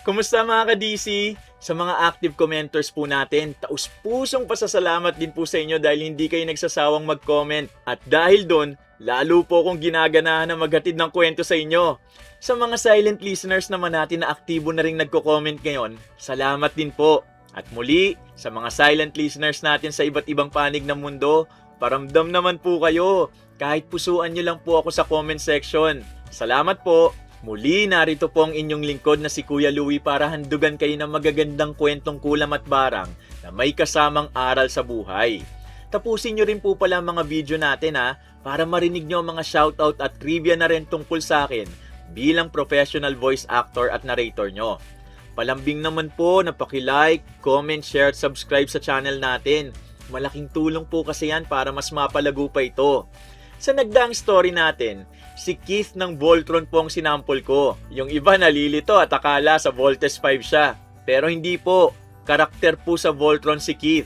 Kumusta mga ka-DC? Sa mga active commenters po natin, taus-pusong pasasalamat din po sa inyo dahil hindi kayo nagsasawang mag-comment. At dahil doon, lalo po akong ginaganahan na maghatid ng kwento sa inyo. Sa mga silent listeners naman natin na aktibo na rin nagko-comment ngayon, salamat din po. At muli, sa mga silent listeners natin sa iba't ibang panig ng mundo, paramdam naman po kayo. Kahit pusuan nyo lang po ako sa comment section. Salamat po! Muli, narito po ang inyong lingkod na si Kuya Louie para handugan kayo ng magagandang kwentong kulam at barang na may kasamang aral sa buhay. Tapusin nyo rin po pala ang mga video natin para marinig nyo ang mga shoutout at trivia na rin tungkol sa akin bilang professional voice actor at narrator nyo. Palambing naman po na paki-like, comment, share at subscribe sa channel natin. Malaking tulong po kasi yan para mas mapalago pa ito. Sa nagdaang story natin, si Keith ng Voltron po ang sinampol ko. Yung iba nalilito at akala sa Voltes 5 siya. Pero hindi po, karakter po sa Voltron si Keith.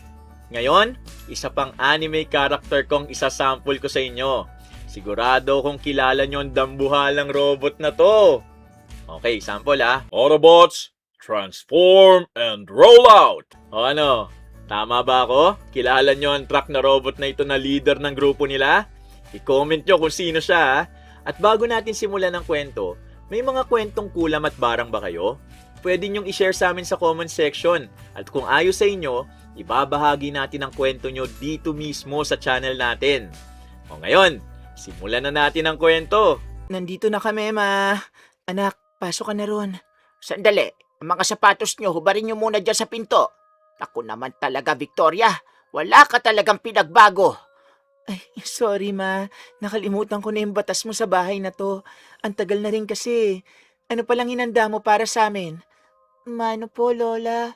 Ngayon, isa pang anime character kong isasample ko sa inyo. Sigurado kung kilala nyo ang dambuhalang robot na to. Okay, sample Autobots, transform and roll out! O ano, tama ba ako? Kilala nyo ang truck na robot na ito na leader ng grupo nila? I-comment nyo kung sino siya At bago natin simulan ng kwento, may mga kwentong kulam at barang ba kayo? Pwede nyong i-share sa amin sa comment section. At kung ayos sa inyo, ibabahagi natin ang kwento nyo dito mismo sa channel natin. O ngayon, simulan na natin ang kwento. Nandito na kami, Ma. Anak, pasok ka na ron. Sandali, ang mga sapatos nyo, hubarin nyo muna dyan sa pinto. Ako naman talaga, Victoria. Wala ka talagang pinagbago. Ay, sorry, Ma. Nakalimutan ko na yung batas mo sa bahay na to. Ang tagal na rin kasi. Ano palang hinanda mo para sa amin? Mano po, Lola?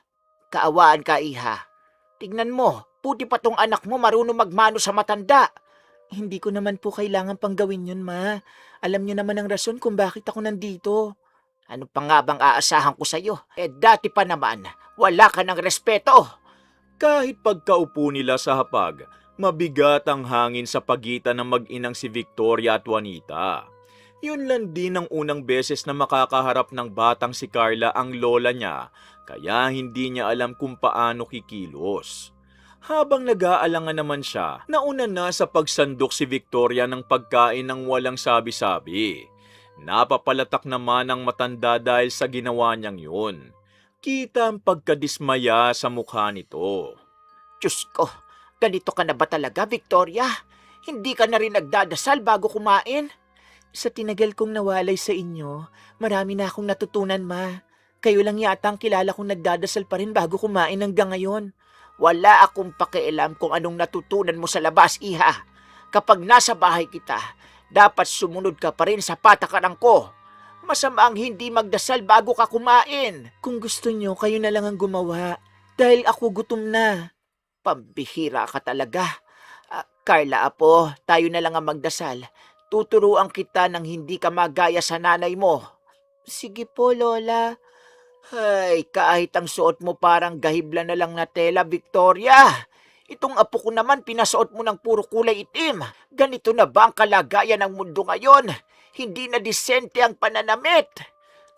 Kaawaan ka, Iha. Tignan mo, puti pa tong anak mo marunong magmano sa matanda. Hindi ko naman po kailangan pang gawin yun, Ma. Alam niyo naman ang rason kung bakit ako nandito. Ano pa nga bang aasahan ko sa'yo? Dati pa naman, wala ka ng respeto. Kahit pagkaupo nila sa hapag, mabigat ang hangin sa pagitan ng mag-inang si Victoria at Juanita. Yun lang din ang unang beses na makakaharap ng batang si Carla ang lola niya, kaya hindi niya alam kung paano kikilos. Habang nag-aalangan naman siya, nauna na sa pagsandok si Victoria ng pagkain ng walang sabi-sabi. Napapalatak naman ang matanda dahil sa ginawa niyang yun. Kita ang pagkadismaya sa mukha nito. Diyos ko, ganito ka na ba talaga, Victoria? Hindi ka na rin nagdadasal bago kumain? Sa tinagal kong nawalay sa inyo, marami na akong natutunan, Ma. Kayo lang yata ang kilala kong nagdadasal pa rin bago kumain hanggang ngayon. Wala akong pakialam kung anong natutunan mo sa labas, Iha. Kapag nasa bahay kita, dapat sumunod ka pa rin sa patakaran ko. Masama ang hindi magdasal bago ka kumain. Kung gusto nyo, kayo na lang ang gumawa. Dahil ako gutom na. Pambihira ka talaga. Carla, Apo, tayo na lang ang magdasal. Tuturuan kita ng hindi ka magaya sa nanay mo. Sige po, Lola. Ay, kahit ang suot mo parang gahibla na lang na tela, Victoria. Itong apo ko naman pinasuot mo ng puro kulay itim. Ganito na ba ang kalagayan ng mundo ngayon? Hindi na disente ang pananamit.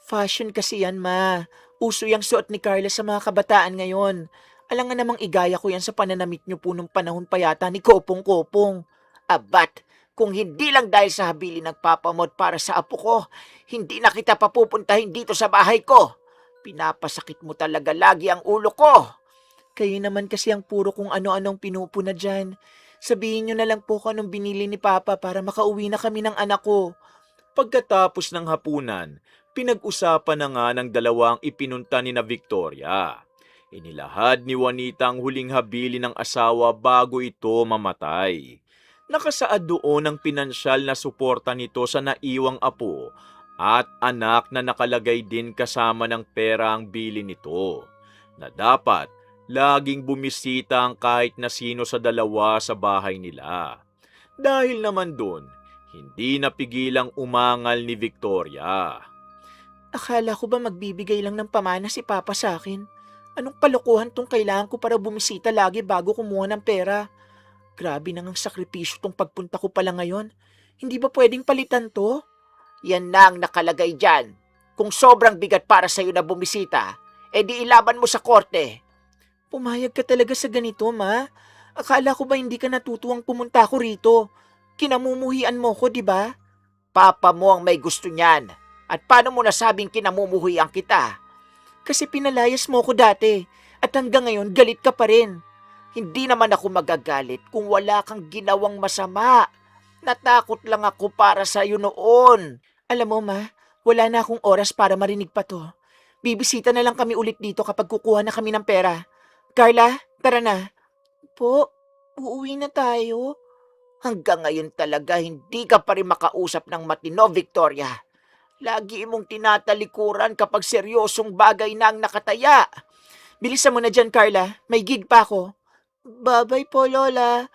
Fashion kasi yan, Ma. Uso yung suot ni Carla sa mga kabataan ngayon. Alangan namang igaya ko yan sa pananamit niyo po nung panahon pa yata ni Kopong-Kopong. Abat, kung hindi lang dahil sa habili nagpapamot para sa apo ko, hindi na kita papupuntahin dito sa bahay ko. Pinapasakit mo talaga lagi ang ulo ko. Kayo naman kasi ang puro kung ano-anong pinupuna dyan. Sabihin nyo na lang po kung anong binili ni Papa para makauwi na kami ng anak ko. Pagkatapos ng hapunan, pinag-usapan na nga ng dalawang ipinunta ni na Victoria. Inilahad ni Juanita ang huling habili ng asawa bago ito mamatay. Nakasaad doon ang pinansyal na suporta nito sa naiwang apo at anak na nakalagay din kasama ng pera ang bili nito, na dapat laging bumisita ang kahit na sino sa dalawa sa bahay nila. Dahil naman doon, hindi napigilang umangal ni Victoria. Akala ko ba magbibigay lang ng pamana si Papa sa akin? Anong kalokohan tong kailangan ko para bumisita lagi bago kumuha ng pera? Grabe nang ang sakripisyo tong pagpunta ko pala ngayon. Hindi ba pwedeng palitan to? Yan na ang nakalagay dyan. Kung sobrang bigat para sa'yo na bumisita, edi ilaban mo sa korte. Pumayag ka talaga sa ganito, Ma. Akala ko ba hindi ka natutuwang pumunta ako rito? Kinamumuhian mo ko, di ba? Papa mo ang may gusto niyan. At paano mo nasabing kinamumuhian kita? Kasi pinalayas mo ko dati. At hanggang ngayon, galit ka pa rin. Hindi naman ako magagalit kung wala kang ginawang masama. Natakot lang ako para sa'yo noon. Alam mo, Ma, wala na akong oras para marinig pa to. Bibisita na lang kami ulit dito kapag kukuha na kami ng pera. Carla, tara na. Po, uuwi na tayo. Hanggang ngayon talaga hindi ka pa rin makausap ng matino, Victoria. Lagi mong tinatalikuran kapag seryosong bagay na ang nakataya. Bilisan mo na dyan, Carla. May gig pa ako. Babay po, Lola.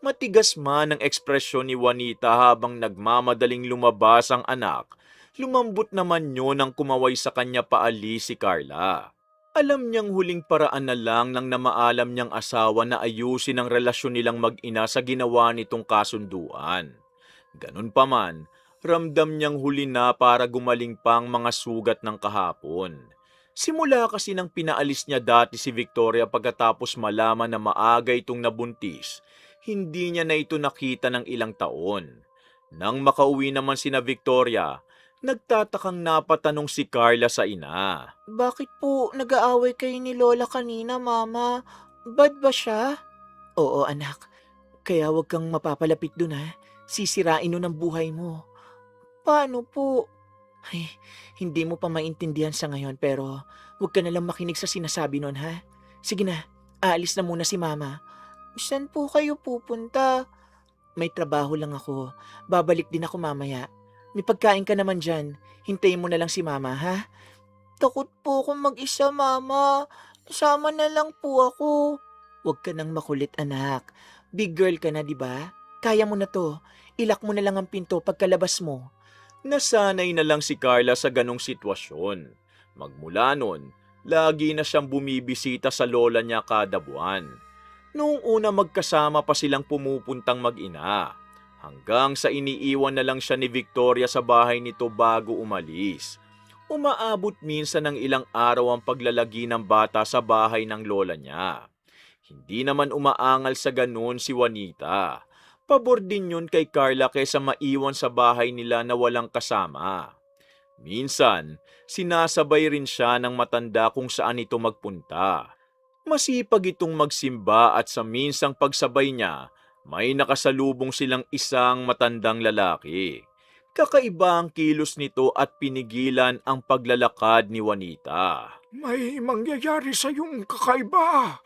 Matigas man ang ekspresyon ni Juanita habang nagmamadaling lumabas ang anak, lumambot naman yun nang kumaway sa kanya paalis si Carla. Alam niyang huling paraan na lang ng namaalam niyang asawa na ayusin ang relasyon nilang mag-ina sa ginawa nitong kasunduan. Ganun pa man, ramdam niyang huli na para gumaling pang mga sugat ng kahapon. Simula kasi nang pinaalis niya dati si Victoria pagkatapos malaman na maaga itong nabuntis, hindi niya na ito nakita ng ilang taon. Nang makauwi naman sina Victoria, nagtatakang napatanong si Carla sa ina. Bakit po nag-aaway kayo ni Lola kanina, Mama? Bad ba siya? Oo, anak. Kaya huwag kang mapapalapit dun, ha. Sisirain nun ang buhay mo. Paano po? Ay, hindi mo pa maintindihan sa ngayon pero huwag ka nalang makinig sa sinasabi nun, ha. Sige na, aalis na muna si Mama. Saan po kayo pupunta? May trabaho lang ako. Babalik din ako mamaya. May pagkain ka naman dyan. Hintayin mo na lang si Mama, ha? Takot po akong mag-isa, Mama. Sama na lang po ako. Huwag ka nang makulit, anak. Big girl ka na, di ba? Kaya mo na to. Ilak mo na lang ang pinto pagkalabas mo. Nasanay na lang si Carla sa ganong sitwasyon. Magmula nun, lagi na siyang bumibisita sa lola niya kada buwan. Noong una magkasama pa silang pumupuntang mag-ina, hanggang sa iniiwan na lang siya ni Victoria sa bahay nito bago umalis. Umaabot minsan ng ilang araw ang paglalagi ng bata sa bahay ng lola niya. Hindi naman umaangal sa ganun si Juanita. Pabor din yun kay Carla kaysa maiwan sa bahay nila na walang kasama. Minsan, sinasabay rin siya ng matanda kung saan ito magpunta. Masipag itong magsimba at sa minsang pagsabay niya, may nakasalubong silang isang matandang lalaki. Kakaiba ang kilos nito at pinigilan ang paglalakad ni Juanita. May mangyayari sa iyong kakaiba.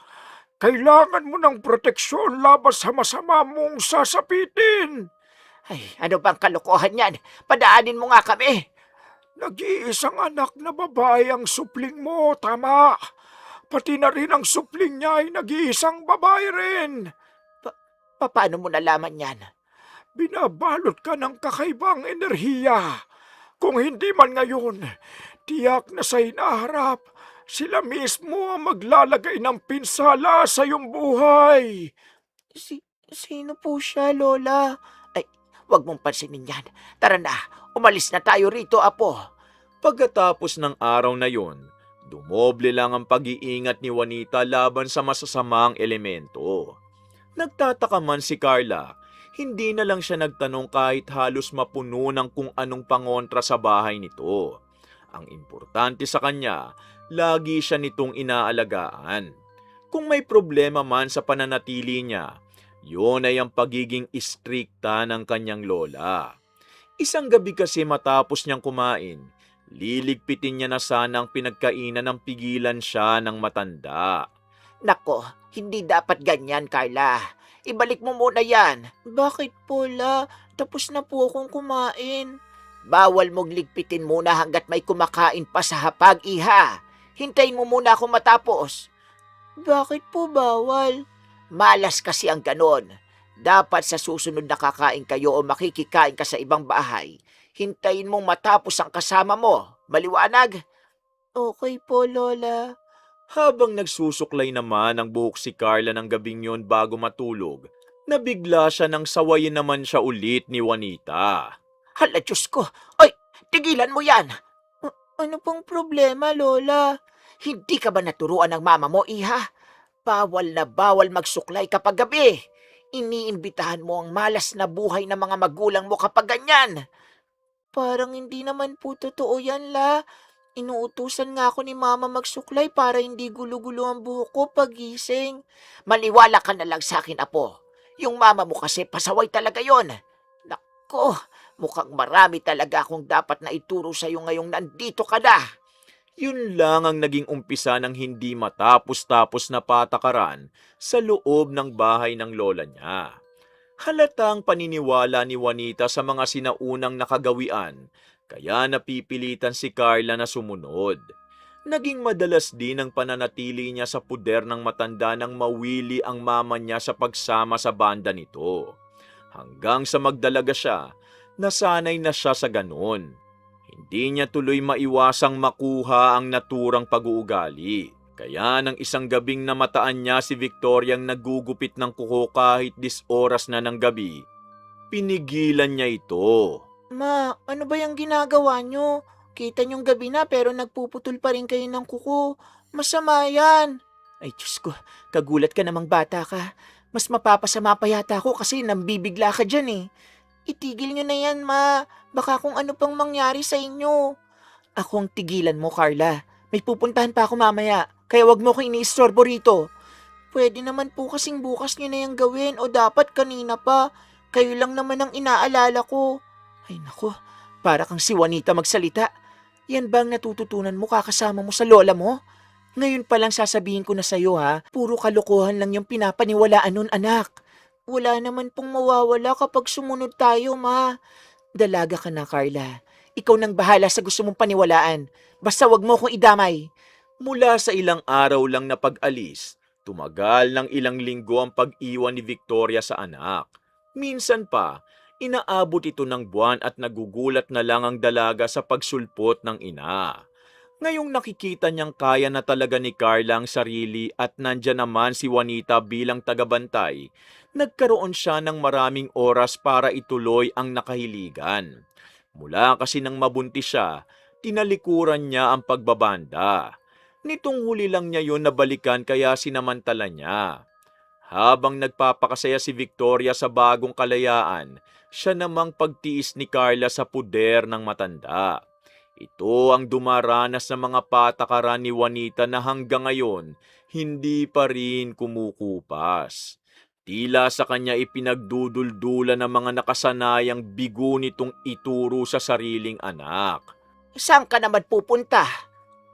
Kailangan mo ng proteksyon laban sa masama mong sasapitin. Ay, ano bang kalokohan yan? Padaanin mo nga kami. Nag-iisang anak na babae ang supling mo, tama. Pati na rin ang supling niya ay nag-iisang babae rin. Paano mo nalaman yan? Binabalot ka ng kakaibang enerhiya. Kung hindi man ngayon, tiyak na sa hinaharap, sila mismo ang maglalagay ng pinsala sa iyong buhay. Sino po siya, Lola? Ay, wag mong pansinin yan. Tara na, umalis na tayo rito, Apo. Pagkatapos ng araw na yon, dumoble lang ang pag-iingat ni Juanita laban sa masasamang elemento. Nagtataka man si Carla, hindi na lang siya nagtanong kahit halos mapuno ng kung anong pangontra sa bahay nito. Ang importante sa kanya, lagi siya nitong inaalagaan. Kung may problema man sa pananatili niya, yun ay ang pagiging istrikta ng kanyang lola. Isang gabi kasi matapos niyang kumain, liligpitin niya na sana ang pinagkainan ng pigilan siya ng matanda. Nako, hindi dapat ganyan, Carla. Ibalik mo muna yan. Bakit po, La? Tapos na po akong kumain. Bawal mong ligpitin muna hanggat may kumakain pa sa hapag, iha. Hintayin mo muna ako matapos. Bakit po bawal? Malas kasi ang ganon. Dapat sa susunod na kakain kayo o makikikain ka sa ibang bahay, hintayin mong matapos ang kasama mo. Maliwanag? Okay po, Lola. Habang nagsusuklay naman ang buhok si Carla ng gabing yon bago matulog, nabigla siya nang sawayin naman siya ulit ni Juanita. Hala, Diyos ko! Ay, tigilan mo yan! Ano pong problema, Lola? Hindi ka ba naturuan ng mama mo, iha? Bawal na bawal magsuklay kapag gabi. Iniimbitahan mo ang malas na buhay ng mga magulang mo kapag ganyan. Parang hindi naman po totoo yan, La. Inuutusan nga ako ni Mama magsuklay para hindi gulo-gulo ang buhok ko pagising. Maliwala ka na lang sa akin, Apo. Yung mama mo kasi pasaway talaga yon. Nako, mukhang marami talaga akong dapat na ituro sa'yo ngayong nandito ka na. Yun lang ang naging umpisa ng hindi matapos-tapos na patakaran sa loob ng bahay ng lola niya. Halatang paniniwala ni Juanita sa mga sinaunang nakagawian, kaya napipilitan si Carla na sumunod. Naging madalas din ang pananatili niya sa puder ng matanda nang mawili ang mama niya sa pagsama sa banda nito. Hanggang sa magdalaga siya, nasanay na siya sa ganon. Hindi niya tuloy maiwasang makuha ang naturang pag-uugali. Kaya nang isang gabing namataan niya si Victoriang nagugupit ng kuko kahit 10 oras na ng gabi, pinigilan niya ito. Ma, ano ba yung ginagawa nyo? Kita nyong gabi na pero nagpuputol pa rin kayo ng kuko. Masama yan. Ay, Diyos ko, kagulat ka namang bata ka. Mas mapapasama pa yata ako kasi nambibigla ka dyan eh. Itigil nyo na yan, Ma. Baka kung ano pang mangyari sa inyo. Ako ang tigilan mo, Carla. May pupuntahan pa ako mamaya, kaya wag mo ko iniistorbo rito. Pwede naman po kasing bukas nyo na yung gawin o dapat kanina pa. Kayo lang naman ang inaalala ko. Ay nako, para kang si Juanita magsalita. Yan ba ang natututunan mo kakasama mo sa lola mo? Ngayon pa lang sasabihin ko na sa'yo ha, puro kalokohan lang yung pinapaniwalaan nun anak. Wala naman pong mawawala kapag sumunod tayo, Ma. Dalaga ka na, Carla. Ikaw nang bahala sa gusto mong paniwalaan. Basta wag mo akong idamay. Mula sa ilang araw lang na pag-alis, tumagal ng ilang linggo ang pag-iwan ni Victoria sa anak. Minsan pa, inaabot ito ng buwan at nagugulat na lang ang dalaga sa pagsulpot ng ina. Ngayong nakikita niyang kaya na talaga ni Carla ang sarili at nandyan naman si Juanita bilang tagabantay, nagkaroon siya ng maraming oras para ituloy ang nakahiligan. Mula kasi nang mabuntis siya, tinalikuran niya ang pagbabanda. Nitong huli lang niya yon nabalikan kaya sinamantala niya. Habang nagpapakasaya si Victoria sa bagong kalayaan, siya namang pagtiis ni Carla sa puder ng matanda. Ito ang dumaranas ng mga patakaran ni Juanita na hanggang ngayon hindi pa rin kumukupas. Tila sa kanya ipinagduduldulan ng mga nakasanayang bigo nitong ituro sa sariling anak. Saan ka naman pupunta?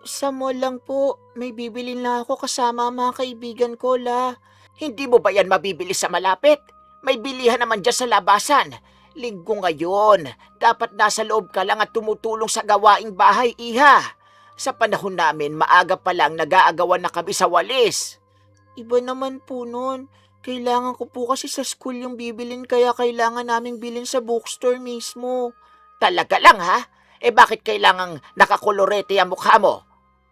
Sa mall lang po. May bibili na ako kasama ang mga kaibigan ko, La. Hindi mo ba yan mabibili sa malapit? May bilihan naman dyan sa labasan. Linggo ngayon. Dapat nasa loob ka lang at tumutulong sa gawaing bahay, iha. Sa panahon namin, maaga pa lang nag-aagawan na kami sa walis. Iba naman po nun. Kailangan ko po kasi sa school yung bibilin kaya kailangan naming bilin sa bookstore mismo. Talaga lang ha? Bakit kailangang nakakolorete ang mukha mo?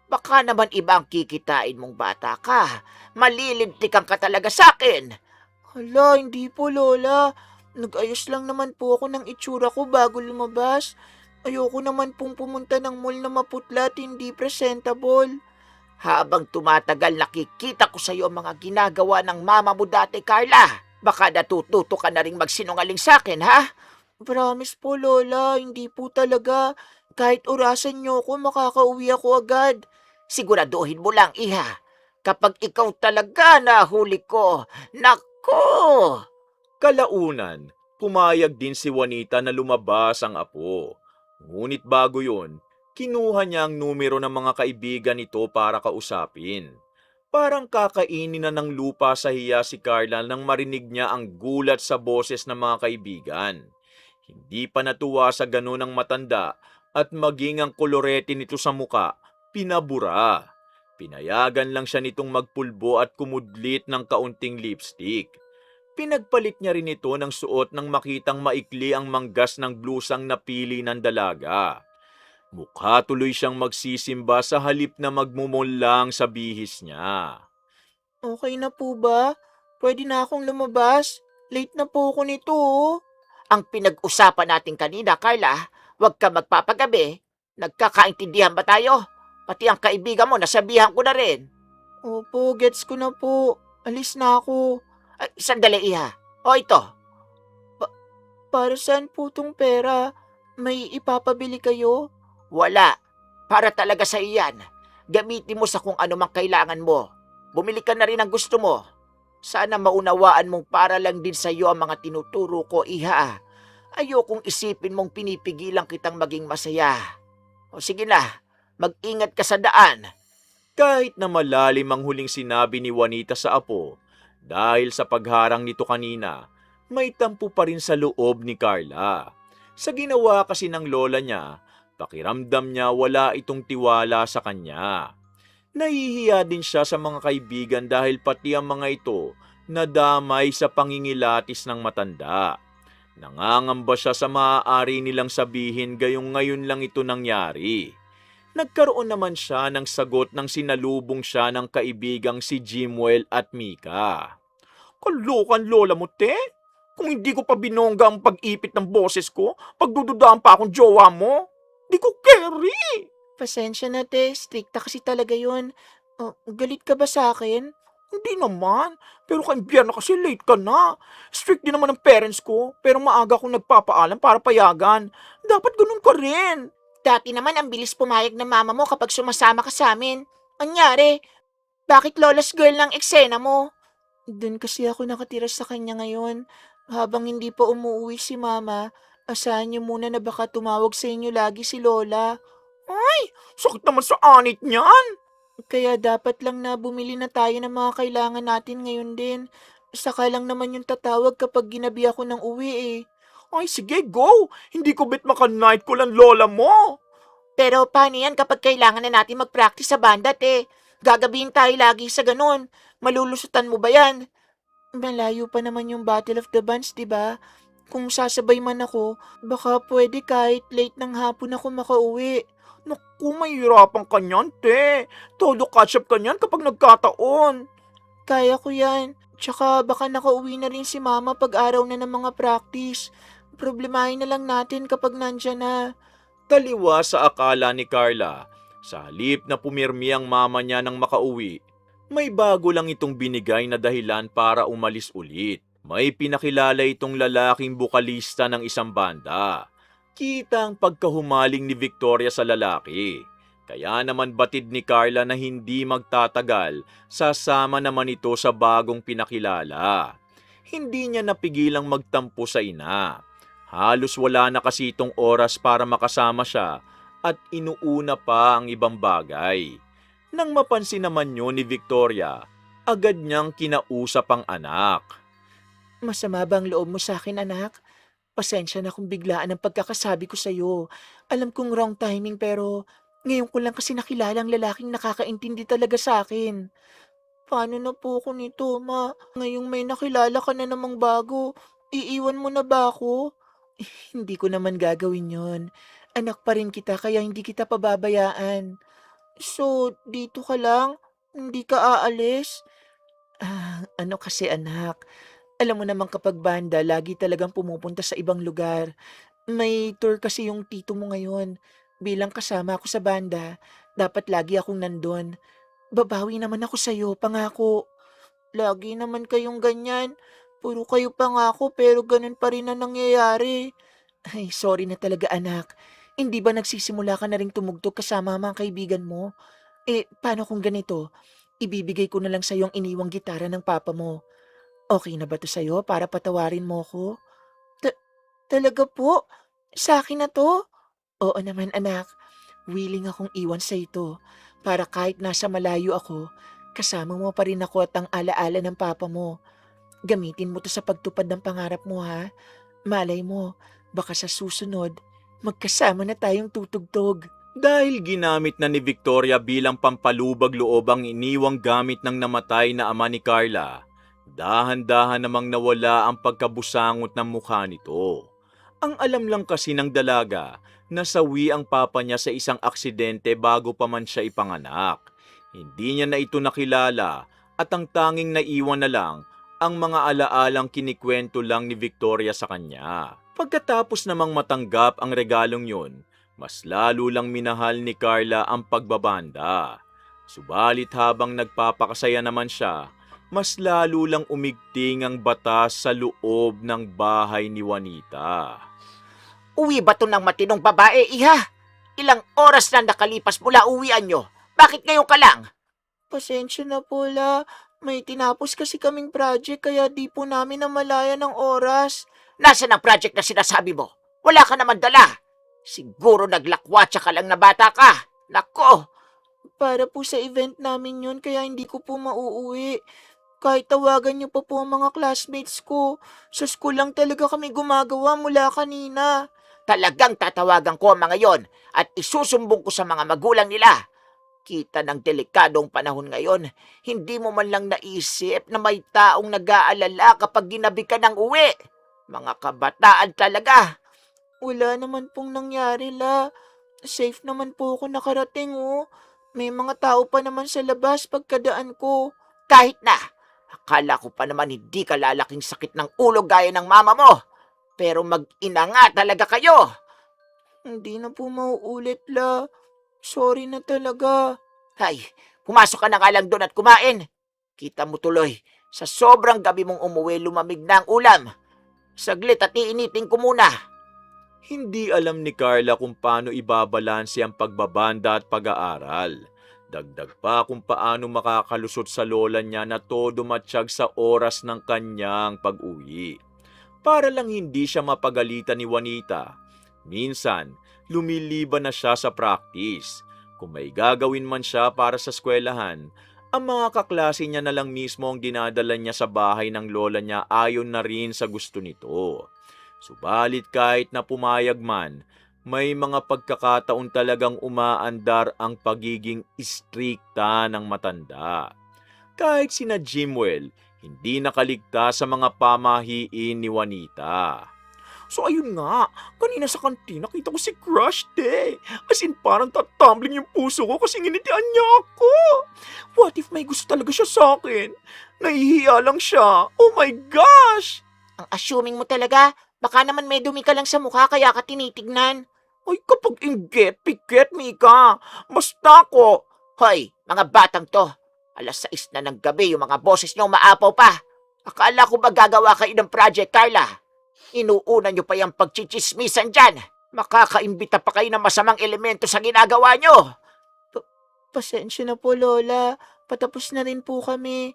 Baka naman iba ang kikitain mong bata ka. Malilintikan ka talaga sa akin. Hala, hindi po Lola. Nag-ayos lang naman po ako ng itsura ko bago lumabas. Ayoko naman pong pumunta ng mall na maputla at hindi presentable. Habang tumatagal nakikita ko sa iyo ang mga ginagawa ng mama mo dati, Carla. Baka natututo ka na rin magsinungaling sa akin, ha? Promise po, Lola, hindi po talaga. Kahit orasan niyo ako, makakauwi ako agad. Siguraduhin mo lang, iha. Kapag ikaw talaga nahuli ko, nako! Kalaunan, pumayag din si Juanita na lumabas ang apo. Ngunit bago yon, kinuha niya ang numero ng mga kaibigan nito para kausapin. Parang kakainin na ng lupa sa hiya si Carla nang marinig niya ang gulat sa boses ng mga kaibigan. Hindi pa natuwa sa ganun ang matanda at maging ang kolorete nito sa muka, pinabura. Pinayagan lang siya nitong magpulbo at kumudlit ng kaunting lipstick. Pinagpalit niya rin ito ng suot nang makitang maikli ang manggas ng blusang napili ng dalaga. Mukha tuloy siyang magsisimba sa halip na magmumol lang sa bihis niya. Okay na po ba? Pwede na akong lumabas? Late na po ako nito, oh. Ang pinag-usapan natin kanina, Carla, huwag ka magpapagabi. Nagkakaintindihan ba tayo? Pati ang kaibigan mo, nasabihan ko na rin. Opo, gets ko na po. Alis na ako. Ay, sandali, Iha. O ito. Para saan po tong pera? May ipapabili kayo? Wala. Para talaga sa iyan. Gamitin mo sa kung ano mang kailangan mo. Bumili ka na rin ang gusto mo. Sana maunawaan mong para lang din sa iyo ang mga tinuturo ko, Iha. Ayokong isipin mong pinipigilan kitang maging masaya. O sige na, mag-ingat ka sa daan. Kahit na malalim ang huling sinabi ni Juanita sa apo, dahil sa pagharang nito kanina, may tampo pa rin sa loob ni Carla. Sa ginawa kasi ng lola niya, pakiramdam niya wala itong tiwala sa kanya. Nahihiya din siya sa mga kaibigan dahil pati ang mga ito nadamay sa pangingilatis ng matanda. Nangangamba siya sa maaari nilang sabihin gayong ngayon lang ito nangyari. Nagkaroon naman siya ng sagot nang sinalubong siya ng kaibigang si Jimwell at Mika. Kalokan lola mo, te? Kung hindi ko pa binongga ang pag-ipit ng boses ko, pagdududaan pa akong jowa mo. Di ko carry. Pasensya na, te. Stricta kasi talaga yun. Galit ka ba sa akin? Hindi naman, pero kaibigan na kasi late ka na. Strict din naman ang parents ko, pero maaga akong nagpapaalam para payagan. Dapat ganun ka rin. Dati naman ang bilis pumayag ng mama mo kapag sumasama ka sa amin. Anyari? Bakit lola's girl ng eksena mo? Doon kasi ako nakatira sa kanya ngayon. Habang hindi pa umuwi si mama, asahan niyo muna na baka tumawag sa inyo lagi si lola. Sakit naman sa anit niyan. Kaya dapat lang na bumili na tayo ng mga kailangan natin ngayon din. Saka lang naman yung tatawag kapag ginabi ako ng uwi eh. Ay sige, go. Hindi ko bet maka-night ko lang lola mo. Pero paano yan kapag kailangan na natin mag-practice sa banda, te? Gagabihin tayo lagi sa ganun. Malulusutan mo ba yan? Malayo pa naman yung Battle of the Bands, di ba? Kung sasabay man ako, baka pwede kahit late ng hapon ako makauwi. Naku, mahirapan ka niyan, te. Todo catch up ka niyan kapag nagkataon. Kaya ko yan. Tsaka baka nakauwi na rin si mama pag araw na ng mga practice. Problemahin na lang natin kapag nandyan na. Taliwa sa akala ni Carla, sa halip na pumirmi ang mama niya nang makauwi, may bago lang itong binigay na dahilan para umalis ulit. May pinakilala itong lalaking bukalista ng isang banda. Kita ang pagkahumaling ni Victoria sa lalaki. Kaya naman batid ni Carla na hindi magtatagal, sasama naman ito sa bagong pinakilala. Hindi niya napigilang magtampo sa ina. Halos wala na kasi itong oras para makasama siya at inuuna pa ang ibang bagay. Nang mapansin naman yun ni Victoria, agad niyang kinausap ang anak. Masama bang loob mo sa akin, anak? Pasensya na kung biglaan ang pagkakasabi ko sa'yo. Alam kong wrong timing pero ngayon ko lang kasi nakilala ang lalaking nakakaintindi talaga sa akin. Paano na po ako nito, ma? Ngayong may nakilala ka na namang bago, iiwan mo na ba ako? Hindi ko naman gagawin yon. Anak pa rin kita kaya hindi kita pababayaan. So, dito ka lang? Hindi ka aalis? Ano kasi anak, alam mo naman kapag banda, lagi talagang pumupunta sa ibang lugar. May tour kasi yung tito mo ngayon. Bilang kasama ako sa banda, dapat lagi akong nandun. Babawi naman ako sa'yo, pangako. Lagi naman kayong ganyan. Puro kayo pangako pero ganun pa rin ang nangyayari. Ay, sorry na talaga anak. Hindi ba nagsisimula ka na ring tumugtog kasama ang mga kaibigan mo? Paano kung ganito? Ibibigay ko na lang sa'yo ang iniwang gitara ng papa mo. Okay na ba to sa'yo para patawarin mo ko? Talaga po? Sa akin na to? Oo naman anak. Willing akong iwan sa ito para kahit nasa malayo ako, kasama mo pa rin ako at ang alaala ng papa mo. Gamitin mo to sa pagtupad ng pangarap mo ha. Malay mo, baka sa susunod, magkasama na tayong tutugtog. Dahil ginamit na ni Victoria bilang pampalubag loob ang iniwang gamit ng namatay na ama ni Carla, dahan-dahan namang nawala ang pagkabusangot ng mukha nito. Ang alam lang kasi ng dalaga, nasawi ang papa niya sa isang aksidente bago pa man siya ipanganak. Hindi niya na ito nakilala at ang tanging naiwan na lang ang mga alaalang kinikwento lang ni Victoria sa kanya. Pagkatapos namang matanggap ang regalong yun, Mas lalo lang minahal ni Carla ang pagbabanda. Subalit habang nagpapakasaya naman siya, mas lalo lang umigting ang batas sa loob ng bahay ni Juanita. Uwi ba to ng matinong babae, iha? Ilang oras na nakalipas mula uwian nyo? Bakit ngayon ka lang? Pasensya na po, La. May tinapos kasi kaming project kaya di po namin namalayan ng oras. Nasaan ang project na sinasabi mo? Wala ka naman dala. Siguro naglakwatsa ka lang na bata ka. Nako! Para po sa event namin yun kaya hindi ko po mauuwi. Kahit tawagan niyo pa po ang mga classmates ko. Sa school lang talaga kami gumagawa mula kanina. Talagang tatawagan ko ang mga yon at isusumbong ko sa mga magulang nila. Kita ng delikadong panahon ngayon, hindi mo man lang naisip na may taong nag-aalala kapag ginabi ka ng uwi. Mga kabataan talaga. Wala naman pong nangyari, La. Safe naman po ako nakarating, oh. May mga tao pa naman sa labas pagkadaan ko. Kahit na, akala ko pa naman hindi ka lalaking sakit ng ulo gaya ng mama mo. Pero mag-ina nga talaga kayo. Hindi na po mauulit, La. Sorry na talaga. Hay, pumasok ka na nga lang doon at kumain. Kita mo tuloy, sa sobrang gabi mong umuwi, lumamig na ang ulam. Saglit at iinitin ko muna. Hindi alam ni Carla kung paano ibabalanse ang pagbabanda at pag-aaral. Dagdag pa kung paano makakalusot sa lola niya na todo matiyag sa oras ng kanyang pag-uwi. Para lang hindi siya mapagalitan ni Juanita. Minsan, lumiliban na siya sa practice. Kung may gagawin man siya para sa eskwelahan, ang mga kaklase niya na lang mismo ang dinadala niya sa bahay ng lola niya ayon na rin sa gusto nito. Subalit kahit na pumayag man, may mga pagkakataon talagang umaandar ang pagiging istrikta ng matanda. Kahit sina Jimwell, hindi nakaligtas sa mga pamahiin ni Juanita. So ayun nga, kanina sa kantina nakita ko si Crush Day. As in parang tatumbling yung puso ko kasi nginitian niya ako. What if may gusto talaga siya sa akin? Nahihiya lang siya. Oh my gosh! Ang assuming mo talaga, baka naman may dumi ka lang sa mukha kaya ka tinitignan. Ay, kapag inggit, pikit, Mika. Basta ko. Hoy, mga batang to. Alas 6 na ng gabi, yung mga boses niyo maapaw pa. Akala ko ba gagawa kayo ng project, Carla? Inuuna niyo pa yung pagchichismisan dyan. Makakaimbita pa kayo ng masamang elemento sa ginagawa niyo. Pasensya na po, Lola. Patapos na rin po kami.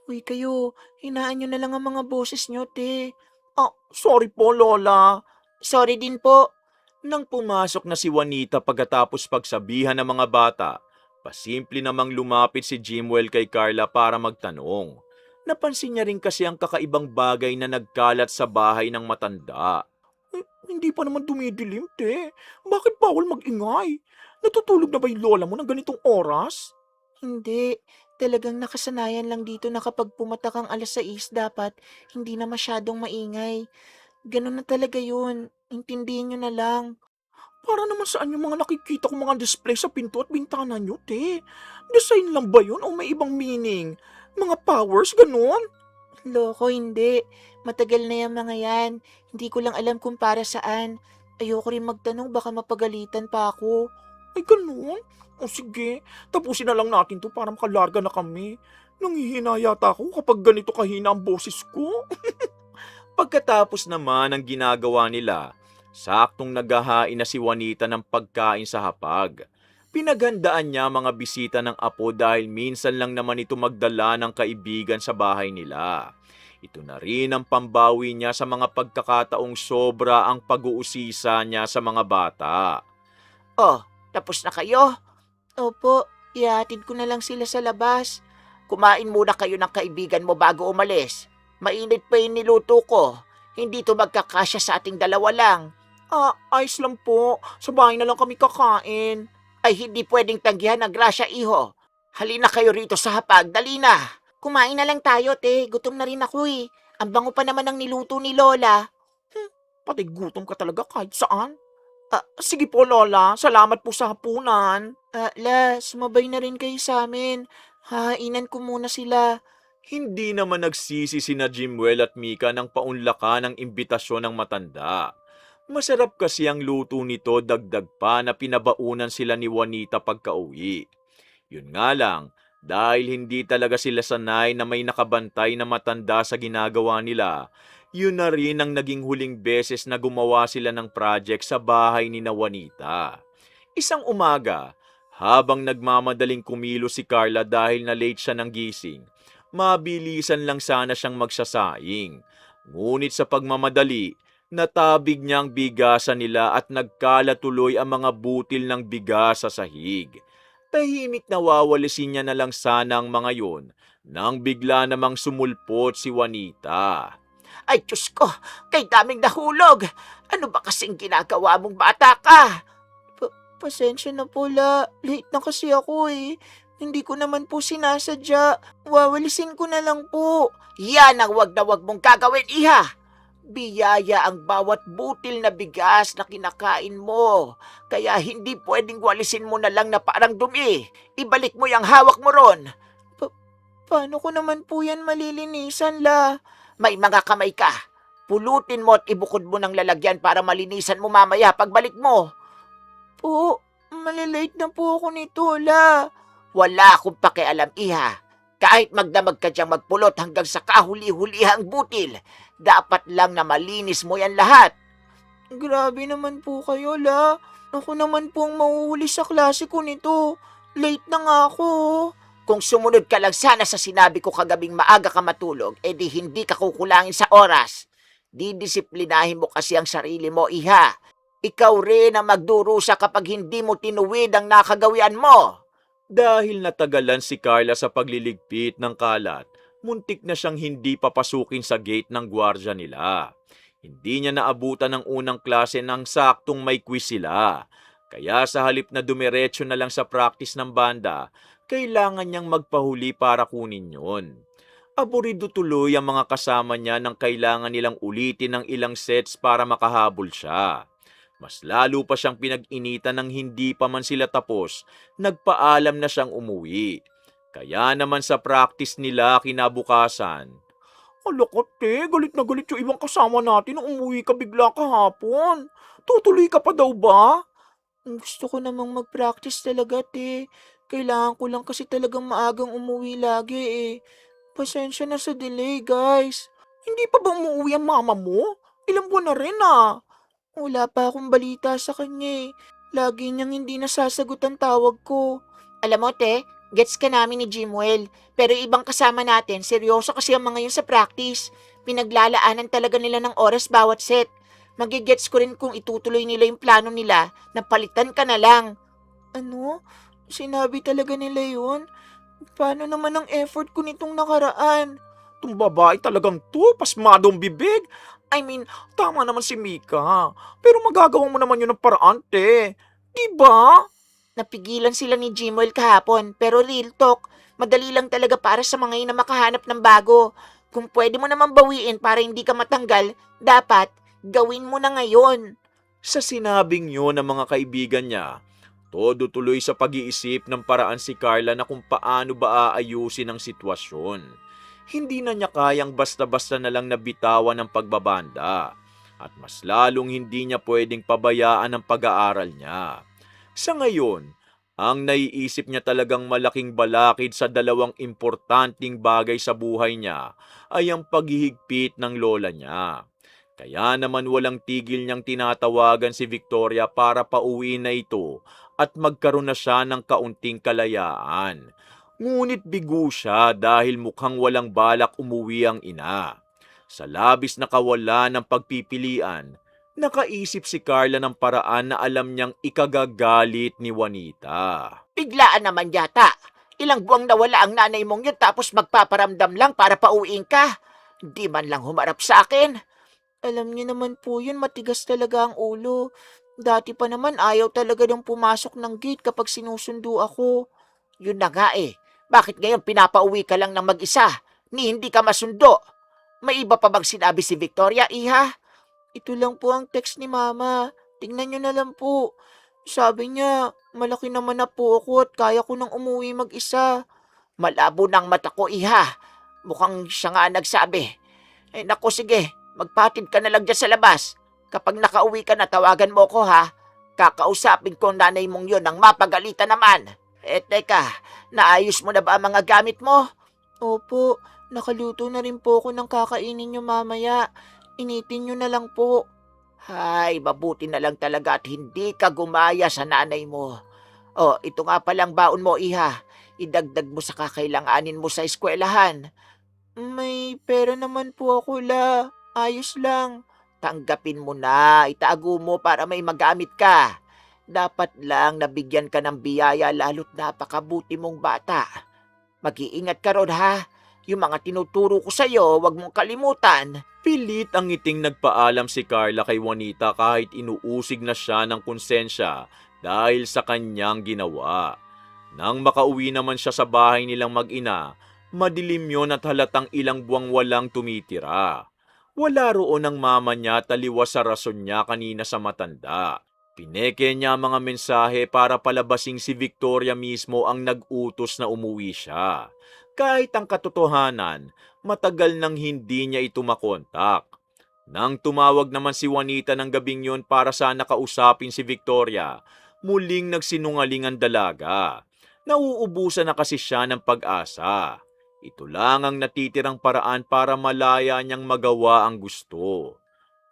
Uy, kayo, hinaan niyo na lang ang mga boses niyo, te. Ah, sorry po, Lola. Sorry din po. Nang pumasok na si Juanita pagkatapos pagsabihan ng mga bata, pasimple namang lumapit si Jimwell kay Carla para magtanong. Napansin niya rin kasi ang kakaibang bagay na nagkalat sa bahay ng matanda. Hindi pa naman dumidilim, te. Bakit bawal mag-ingay? Natutulog na ba yung lola mo ng ganitong oras? Hindi. Talagang nakasanayan lang dito na kapag pumatak ang alas 6 dapat, hindi na masyadong maingay. Ganun na talaga yun. Intindihin nyo na lang. Para naman saan yung mga nakikita kong mga display sa pinto at bintana nyo, te? Design lang ba yun o may ibang meaning? Mga powers, ganun? Loko, hindi. Matagal na yung mga yan. Hindi ko lang alam kung para saan. Ayoko rin magtanong, baka mapagalitan pa ako. Ay, ganun? O sige, tapusin na lang natin to para makalarga na kami. Nanghihina yata ako kapag ganito kahina ang boses ko. Pagkatapos naman ng ginagawa nila, saktong naghahain na si Juanita ng pagkain sa hapag. Pinaghandaan niya mga bisita ng apo dahil minsan lang naman ito magdala ng kaibigan sa bahay nila. Ito na rin ang pambawi niya sa mga pagkakataong sobra ang pag-uusisa niya sa mga bata. Oh, tapos na kayo? Opo, ihatid ko na lang sila sa labas. Kumain muna kayo ng kaibigan mo bago umalis. Mainit pa yung niluto ko. Hindi to magkakasya sa ating dalawa lang. Ah, ayos lang po. Sa bahay na lang kami kakain. Ay hindi pwedeng tanggihan ng grasya, iho. Halina kayo rito sa hapag, dali na. Kumain na lang tayo, te. Gutom na rin ako eh. Ang bango pa naman ng niluto ni Lola. Pati gutom ka talaga kahit saan. Sige po, Lola. Salamat po sa hapunan. La, sumabay na rin kayo sa amin. Hainan ko muna sila. Hindi naman nagsisi sina Jimwell at Mika ng paunlakan ng imbitasyon ng matanda. Masarap kasi ang luto nito, dagdag pa na pinabaunan sila ni Juanita pagka-uwi. Yun nga lang, dahil hindi talaga sila sanay na may nakabantay na matanda sa ginagawa nila, yun na rin ang naging huling beses na gumawa sila ng project sa bahay ni na Juanita. Isang umaga, habang nagmamadaling kumilos si Carla dahil na late siya ng gising, mabilisan lang sana siyang magsasaing. Ngunit sa pagmamadali, natabig niya ang bigasan nila at nagkala tuloy ang mga butil ng bigas sa sahig. Tahimik na wawalisin niya na lang sana ang mga yon nang bigla namang sumulpot si Juanita. Ay, Diyos ko, kay daming nahulog. Ano ba kasing ginagawa mong bata ka? Pasensya na po, La. Late na kasi ako eh. Hindi ko naman po sinasadya. Wawalisin ko na lang po. Yan ang wag na wag mong gagawin, iha. Biyaya ang bawat butil na bigas na kinakain mo. Kaya hindi pwedeng walisin mo na lang na parang dumi. Ibalik mo yung hawak mo ron. Paano ko naman po yan malilinisan, La? May mga kamay ka. Pulutin mo at ibukod mo ng lalagyan para malinisan mo mamaya pagbalik mo. Po, malilate na po ako nito, La. Wala akong pakialam, iha. Kahit magdamag ka diyang magpulot hanggang sa kahuli-hulihang butil, dapat lang na malinis mo yan lahat. Grabe naman po kayo, La. Ako naman po ang mahuhuli sa klase ko nito. Late na nga ako. Kung sumunod ka lang sana sa sinabi ko kagabing maaga ka matulog, edi hindi ka kukulangin sa oras. Didisiplinahin mo kasi ang sarili mo, iha. Ikaw rin ang magdurusa kapag hindi mo tinuwid ang nakagawian mo. Dahil natagalan si Carla sa pagliligpit ng kalat, muntik na siyang hindi papasukin sa gate ng gwardya nila. Hindi niya naabutan ng unang klase ng saktong may quiz sila. Kaya sa halip na dumiretso na lang sa practice ng banda, kailangan niyang magpahuli para kunin yon. Aburido tuloy ang mga kasama niya nang kailangan nilang ulitin ng ilang sets para makahabol siya. Mas lalo pa siyang pinag-initan ng hindi pa man sila tapos, nagpaalam na siyang umuwi. Kaya naman sa practice nila kinabukasan, "Alakot galit na galit yung ibang kasama natin na umuwi ka bigla kahapon. Tutuloy ka pa daw ba?" Gusto ko namang mag-practice talaga, te. Kailangan ko lang kasi talagang maagang umuwi lagi eh. Pasensya na sa delay, guys. Hindi pa ba umuwi ang mama mo? Ilang buwan na rin ah. Wala pa akong balita sa kanya eh. Lagi niyang hindi nasasagot ang tawag ko. Alam mo, te, gets ka namin ni Jimwell. Pero ibang kasama natin, seryoso kasi ang mga yun sa practice. Pinaglalaanan talaga nila ng oras bawat set. Magigets ko rin kung itutuloy nila yung plano nila na palitan ka na lang. Ano? Sinabi talaga nila yun? Paano naman ang effort ko nitong nakaraan? Itong babae talagang to, pasmadong bibig. I mean, tama naman si Mika. Pero magagawa mo naman yun ng paraan, te. Diba? Napigilan sila ni Jimwell kahapon, pero real talk, madali lang talaga para sa mga yun na makahanap ng bago. Kung pwede mo naman bawiin para hindi ka matanggal, dapat gawin mo na ngayon. Sa sinabing yun ng mga kaibigan niya, todo tuloy sa pag-iisip ng paraan si Carla na kung paano ba aayusin ang sitwasyon. Hindi na niya kayang basta-basta na lang nabitawan ng pagbabanda at mas lalong hindi niya pwedeng pabayaan ang pag-aaral niya. Sa ngayon, ang naiisip niya talagang malaking balakid sa dalawang importanteng bagay sa buhay niya ay ang paghihigpit ng lola niya. Kaya naman walang tigil niyang tinatawagan si Victoria para pauwi na ito at magkaroon na siya ng kaunting kalayaan. Ngunit bigo siya dahil mukhang walang balak umuwi ang ina. Sa labis na kawalan ng pagpipilian, nakaisip si Carla ng paraan na alam niyang ikagagalit ni Juanita. Biglaan naman yata. Ilang buwang nawala ang nanay mong yun tapos magpaparamdam lang para pauwiin ka. Di man lang humarap sa akin. Alam niyo naman po yun, matigas talaga ang ulo. Dati pa naman ayaw talaga nang pumasok ng gate kapag sinusundo ako. Yun na nga eh. Bakit ngayon pinapauwi ka lang ng mag-isa? Ni hindi ka masundo. May iba pa bang sinabi si Victoria, iha? Ito lang po ang text ni Mama. Tingnan niyo na lang po. Sabi niya, malaki naman na po ako at kaya ko nang umuwi mag-isa. Malabo ng mata ko, iha. Mukhang siya nga nagsabi. Naku sige, magpatid ka na lang dyan sa labas. Kapag nakauwi ka na, tawagan mo ko ha. Kakausapin ko ang nanay mong yun ng mapagalitan naman. Teka, naayos mo na ba ang mga gamit mo? Opo, nakaluto na rin po ako ng kakainin nyo mamaya. Initin nyo na lang po. Hay, mabuti na lang talaga at hindi ka gumaya sa nanay mo. Oh, ito nga palang baon mo, iha. Idagdag mo sa kakailanganin mo sa eskwelahan. May pera naman po ako, la. Ayos lang. Tanggapin mo na, itago mo para may magamit ka. Dapat lang nabigyan ka ng biyaya lalo't napakabuti mong bata. Mag-iingat ka ron ha. Yung mga tinuturo ko sa'yo, wag mong kalimutan. Pilit ang ngiting nagpaalam si Carla kay Juanita kahit inuusig na siya ng konsensya dahil sa kanyang ginawa. Nang makauwi naman siya sa bahay nilang mag-ina, madilim yon at halatang ilang buwang walang tumitira. Wala roon ang mama niya taliwas sa rason niya kanina sa matanda. Pineke niya ang mga mensahe para palabasing si Victoria mismo ang nag-utos na umuwi siya. Kahit ang katotohanan, matagal nang hindi niya ito makontak. Nang tumawag naman si Juanita ng gabing yon para sana kausapin si Victoria, muling nagsinungaling ang dalaga. Nauubusan na kasi siya ng pag-asa. Ito lang ang natitirang paraan para malaya niyang magawa ang gusto.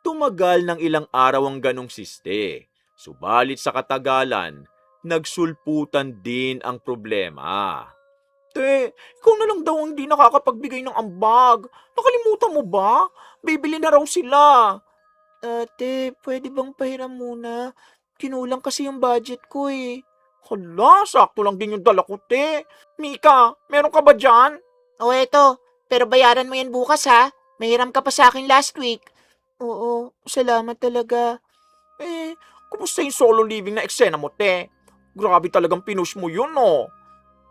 Tumagal ng ilang araw ang ganong siste. Subalit sa katagalan, nagsulputan din ang problema. Te, ikaw na lang daw ang di nakakapagbigay ng ambag. Nakalimutan mo ba? Bibili na raw sila. Ate, pwede bang pahiram muna? Kinulang kasi yung budget ko eh. Hala, sakto lang din yung dala ko, te. Mika, meron ka ba dyan? O eto, pero bayaran mo yan bukas ha. Mahiram ka pa sa akin last week. Oo, salamat talaga. Kumusta yung solo living na eksena mo, te? Grabe talagang pinush mo yun, no?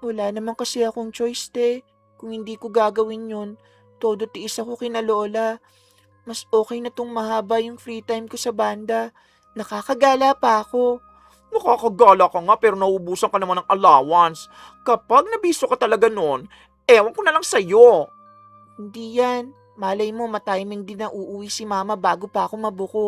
Wala naman kasi akong choice, te. Kung hindi ko gagawin yun, todo tiis ako kina Lola. Mas okay na tong mahaba yung free time ko sa banda. Nakakagala pa ako. Nakakagala ka nga pero naubusan ka naman ng allowance. Kapag nabiso ka talaga nun, ewan ko na lang sa'yo. Hindi yan. Malay mo, matiming din na uuwi si mama bago pa ako mabuko.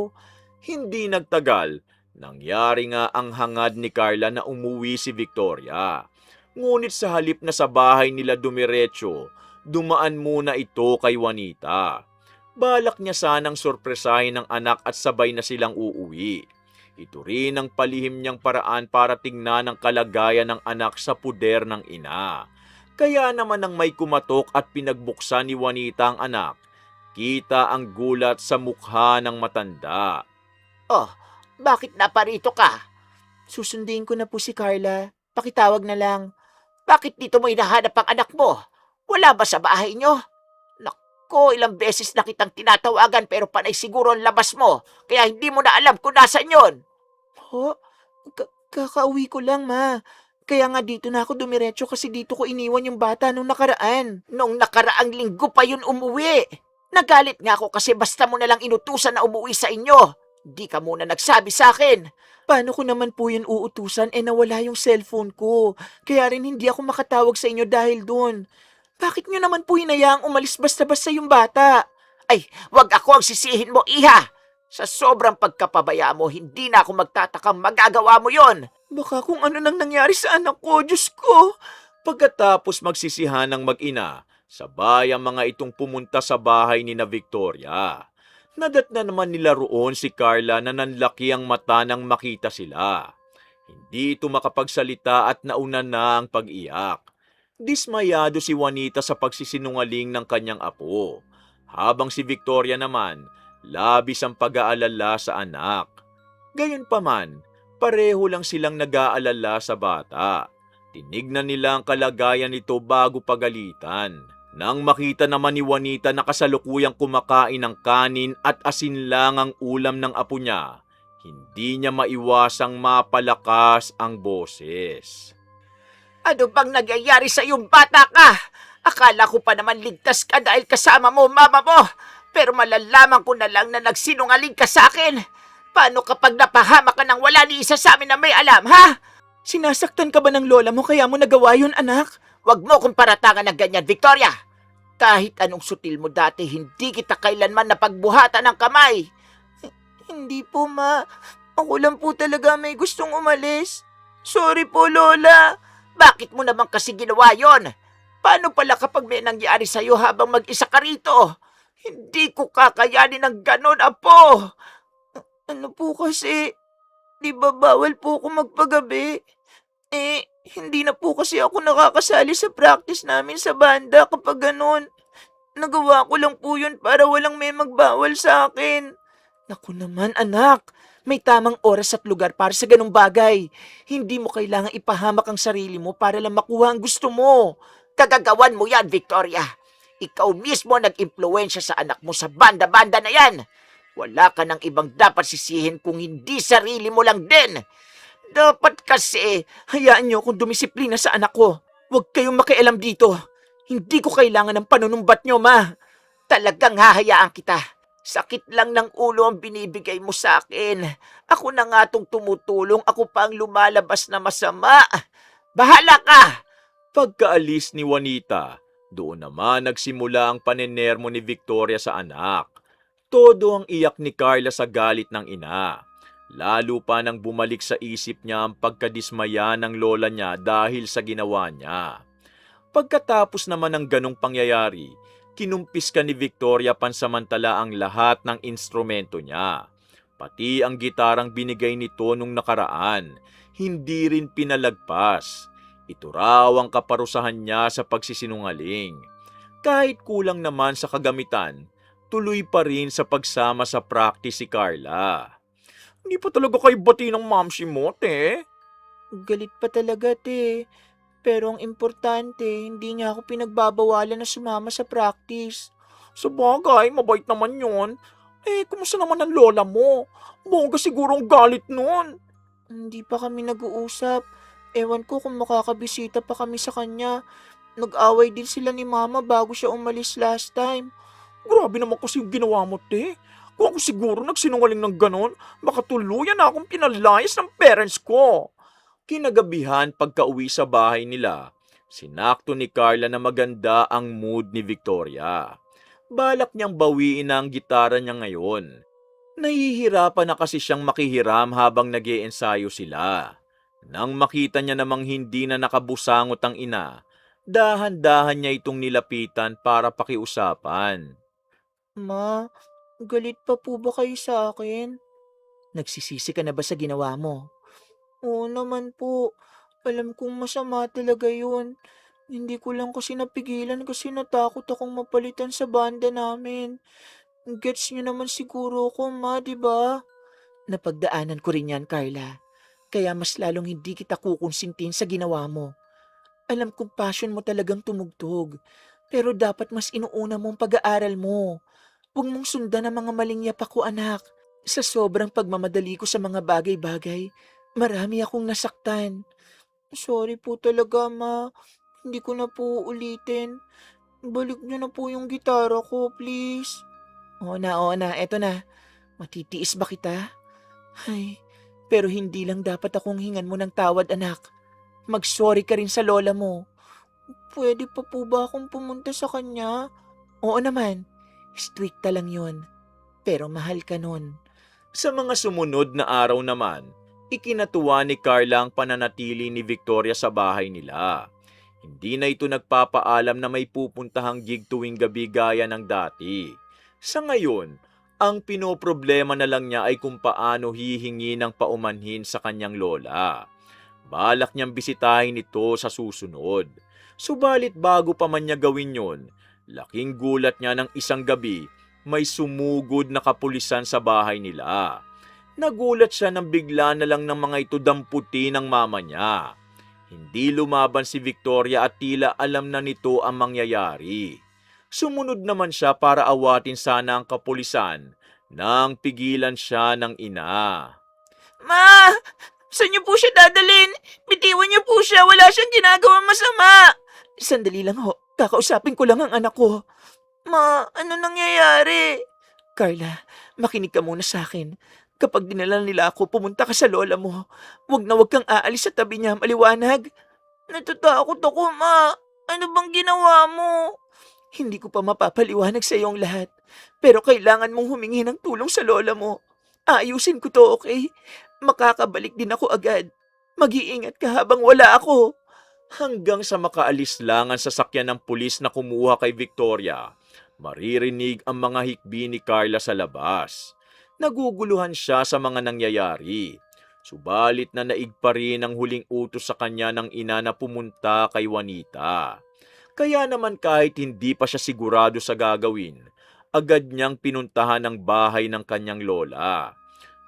Hindi nagtagal, nangyari nga ang hangad ni Carla na umuwi si Victoria. Ngunit sa halip na sa bahay nila dumiretso, dumaan muna ito kay Juanita. Balak niya sanang sorpresahin ng anak at sabay na silang uuwi. Ito rin ang palihim niyang paraan para tingnan ang kalagayan ng anak sa puder ng ina. Kaya naman nang may kumatok at pinagbuksan ni Juanita ang anak, kita ang gulat sa mukha ng matanda. Oh, bakit naparito ka? Susundin ko na po si Carla. Pakitawag na lang. Bakit dito mo hinahanap ang anak mo? Wala ba sa bahay nyo? Nako, ilang beses na kitang tinatawagan pero panay siguro ang labas mo. Kaya hindi mo na alam kung nasan yon. Ho? Kakauwi ko lang, ma. Kaya nga dito na ako dumiretso kasi dito ko iniwan yung bata nung nakaraan. Nung nakaraang linggo pa yun umuwi. Nagalit nga ako kasi basta mo na lang inutusan na umuwi sa inyo. Di ka muna nagsabi sa akin. Paano ko naman po yun uutusan nawala yung cellphone ko. Kaya rin hindi ako makatawag sa inyo dahil doon. Bakit nyo naman po hinayaang umalis basta-basta yung bata? Ay, wag ako ang sisihin mo, iha! Sa sobrang pagkapabaya mo, hindi na ako magtatakang magagawa mo yon. Baka kung ano nang nangyari sa anak ko, Diyos ko! Pagkatapos magsisihan ng mag-ina, sabay ang mga itong pumunta sa bahay ni na Victoria. Nadatna naman nila roon si Carla na nanlaki ang mata nang makita sila. Hindi ito makapagsalita at nauna na ang pag-iyak. Dismayado si Juanita sa pagsisinungaling ng kanyang apo, habang si Victoria naman, labis ang pag-aalala sa anak. Gayunpaman, pareho lang silang nag-aalala sa bata. Tinignan nila ang kalagayan nito bago pagalitan. Nang makita naman ni Juanita na kasalukuyang kumakain ng kanin at asin lang ang ulam ng apo niya, hindi niya maiwasang mapalakas ang boses. Ano bang nangyayari sa iyong bata ka? Akala ko pa naman ligtas ka dahil kasama mo mama mo. Pero malalaman ko na lang na nagsinungaling ka sa akin. Paano kapag napahama ka nang wala ni isa sa amin na may alam, ha? Sinasaktan ka ba ng lola mo kaya mo nagawa yun, anak? Huwag mo kong paratangan ng ganyan, Victoria. Kahit anong sutil mo dati, hindi kita kailanman napagbuhatan ng kamay. Hindi po, Ma. Ako lang po talaga may gustong umalis. Sorry po, Lola. Bakit mo naman kasi ginawa yon? Paano pala kapag may nangyari sa'yo habang mag-isa ka rito? Hindi ko kakayanin ng ganon, Apo. Ano po kasi, di ba bawal po ako magpagabi? Hindi na po kasi ako nakakasali sa practice namin sa banda kapag ganon. Nagawa ko lang po yun para walang may magbawal sa akin. Naku naman, anak. May tamang oras at lugar para sa ganung bagay. Hindi mo kailangang ipahamak ang sarili mo para lang makuha ang gusto mo. Kagagawan mo yan, Victoria. Ikaw mismo nag-impluwensya sa anak mo sa banda-banda na yan. Wala ka ng ibang dapat sisihin kung hindi sarili mo lang din. Dapat kasi, hayaan niyo akong dumisiplina sa anak ko. Huwag kayong makialam dito. Hindi ko kailangan ng panunumbat niyo, Ma. Talagang hahayaan kita. Sakit lang ng ulo ang binibigay mo sa akin. Ako na nga tong tumutulong, ako pa ang lumalabas na masama. Bahala ka! Pagkaalis ni Juanita, doon naman nagsimula ang panenermo ni Victoria sa anak. Todo ang iyak ni Carla sa galit ng ina. Lalo pa nang bumalik sa isip niya ang pagkadismaya ng lola niya dahil sa ginawa niya. Pagkatapos naman ng ganong pangyayari, kinumpis ka ni Victoria pansamantala ang lahat ng instrumento niya. Pati ang gitarang binigay nito nung nakaraan, hindi rin pinalagpas. Ito raw ang kaparusahan niya sa pagsisinungaling. Kahit kulang naman sa kagamitan, tuloy pa rin sa pagsama sa practice si Carla. Hindi pa talaga kayo bati ng mamsi mo, te. Galit pa talaga, te. Pero ang importante, hindi niya ako pinagbabawalan na sumama sa practice. Sa bagay, mabait naman yon. Kumusta naman ang lola mo? Bongga siguro ang galit nun. Hindi pa kami nag-uusap. Ewan ko kung makakabisita pa kami sa kanya. Nag-away din sila ni Mama bago siya umalis last time. Grabe naman kasi yung ginawa mo, te. Kung ako siguro nagsinungaling ng ganon, baka tuluyan na akong pinalayas ng parents ko. Kinagabihan pagka-uwi sa bahay nila, sinakto ni Carla na maganda ang mood ni Victoria. Balak niyang bawiin na ang gitara niya ngayon. Nahihirapan na kasi siyang makihiram habang nag-iensayo sila. Nang makita niya namang hindi na nakabusangot ang ina, dahan-dahan niya itong nilapitan para pakiusapan. Ma, galit pa po ba kayo sa akin? Nagsisisi ka na ba sa ginawa mo? Oo naman po. Alam kong masama talaga yun. Hindi ko lang kasi napigilan kasi natakot akong mapalitan sa banda namin. Gets niyo naman siguro ko, Ma, di ba? Napagdaanan ko rin yan, Carla. Kaya mas lalong hindi kita kukonsintin sa ginawa mo. Alam kong passion mo talagang tumugtog. Pero dapat mas inuuna mong pag-aaral mo. Huwag mong sundan ang mga maling yapak ko, anak. Sa sobrang pagmamadali ko sa mga bagay-bagay, marami akong nasaktan. Sorry po talaga, Ma. Hindi ko na po ulitin. Balik niyo na po yung gitara ko, please. Oo na, eto na. Matitiis ba kita? Ay, pero hindi lang dapat akong hingan mo ng tawad, anak. Mag-sorry ka rin sa lola mo. Pwede pa po ba akong pumunta sa kanya? Oo naman. Stricta lang yon. Pero mahal ka nun. Sa mga sumunod na araw naman, ikinatuwa ni Carla ang pananatili ni Victoria sa bahay nila. Hindi na ito nagpapaalam na may pupuntahang gig tuwing gabi gaya ng dati. Sa ngayon, ang pinoproblema na lang niya ay kung paano hihingi ng paumanhin sa kanyang lola. Balak niyang bisitahin ito sa susunod. Subalit bago pa man niya gawin yon, laking gulat niya ng isang gabi may sumugod na kapulisan sa bahay nila. Nagulat siya nang bigla na lang ng mga ito damputi ng mama niya. Hindi lumaban si Victoria at tila alam na nito ang mangyayari. Sumunod naman siya para awatin sana ang kapulisan nang pigilan siya ng ina. Ma! Saan niyo po siya dadalhin? Bitiwan niyo po siya. Wala siyang ginagawang masama. Sandali lang ho. Kakausapin ko lang ang anak ko. Ma, ano nangyayari? Carla, makinig ka muna sa akin. Kapag dinala nila ako, pumunta ka sa lola mo. Huwag kang aalis sa tabi niya, maliwanag. Natatakot ako, Ma. Ano bang ginawa mo? Hindi ko pa mapapaliwanag sa iyong lahat. Pero kailangan mong humingi ng tulong sa lola mo. Ayusin ko to, okay? Makakabalik din ako agad. Mag-iingat ka habang wala ako. Hanggang sa makaalis lang ang sasakyan ng pulis na kumuha kay Victoria, maririnig ang mga hikbi ni Carla sa labas. Naguguluhan siya sa mga nangyayari. Subalit na naig pa rin ang huling utos sa kanya ng ina na pumunta kay Juanita. Kaya naman kahit hindi pa siya sigurado sa gagawin, agad niyang pinuntahan ang bahay ng kanyang lola.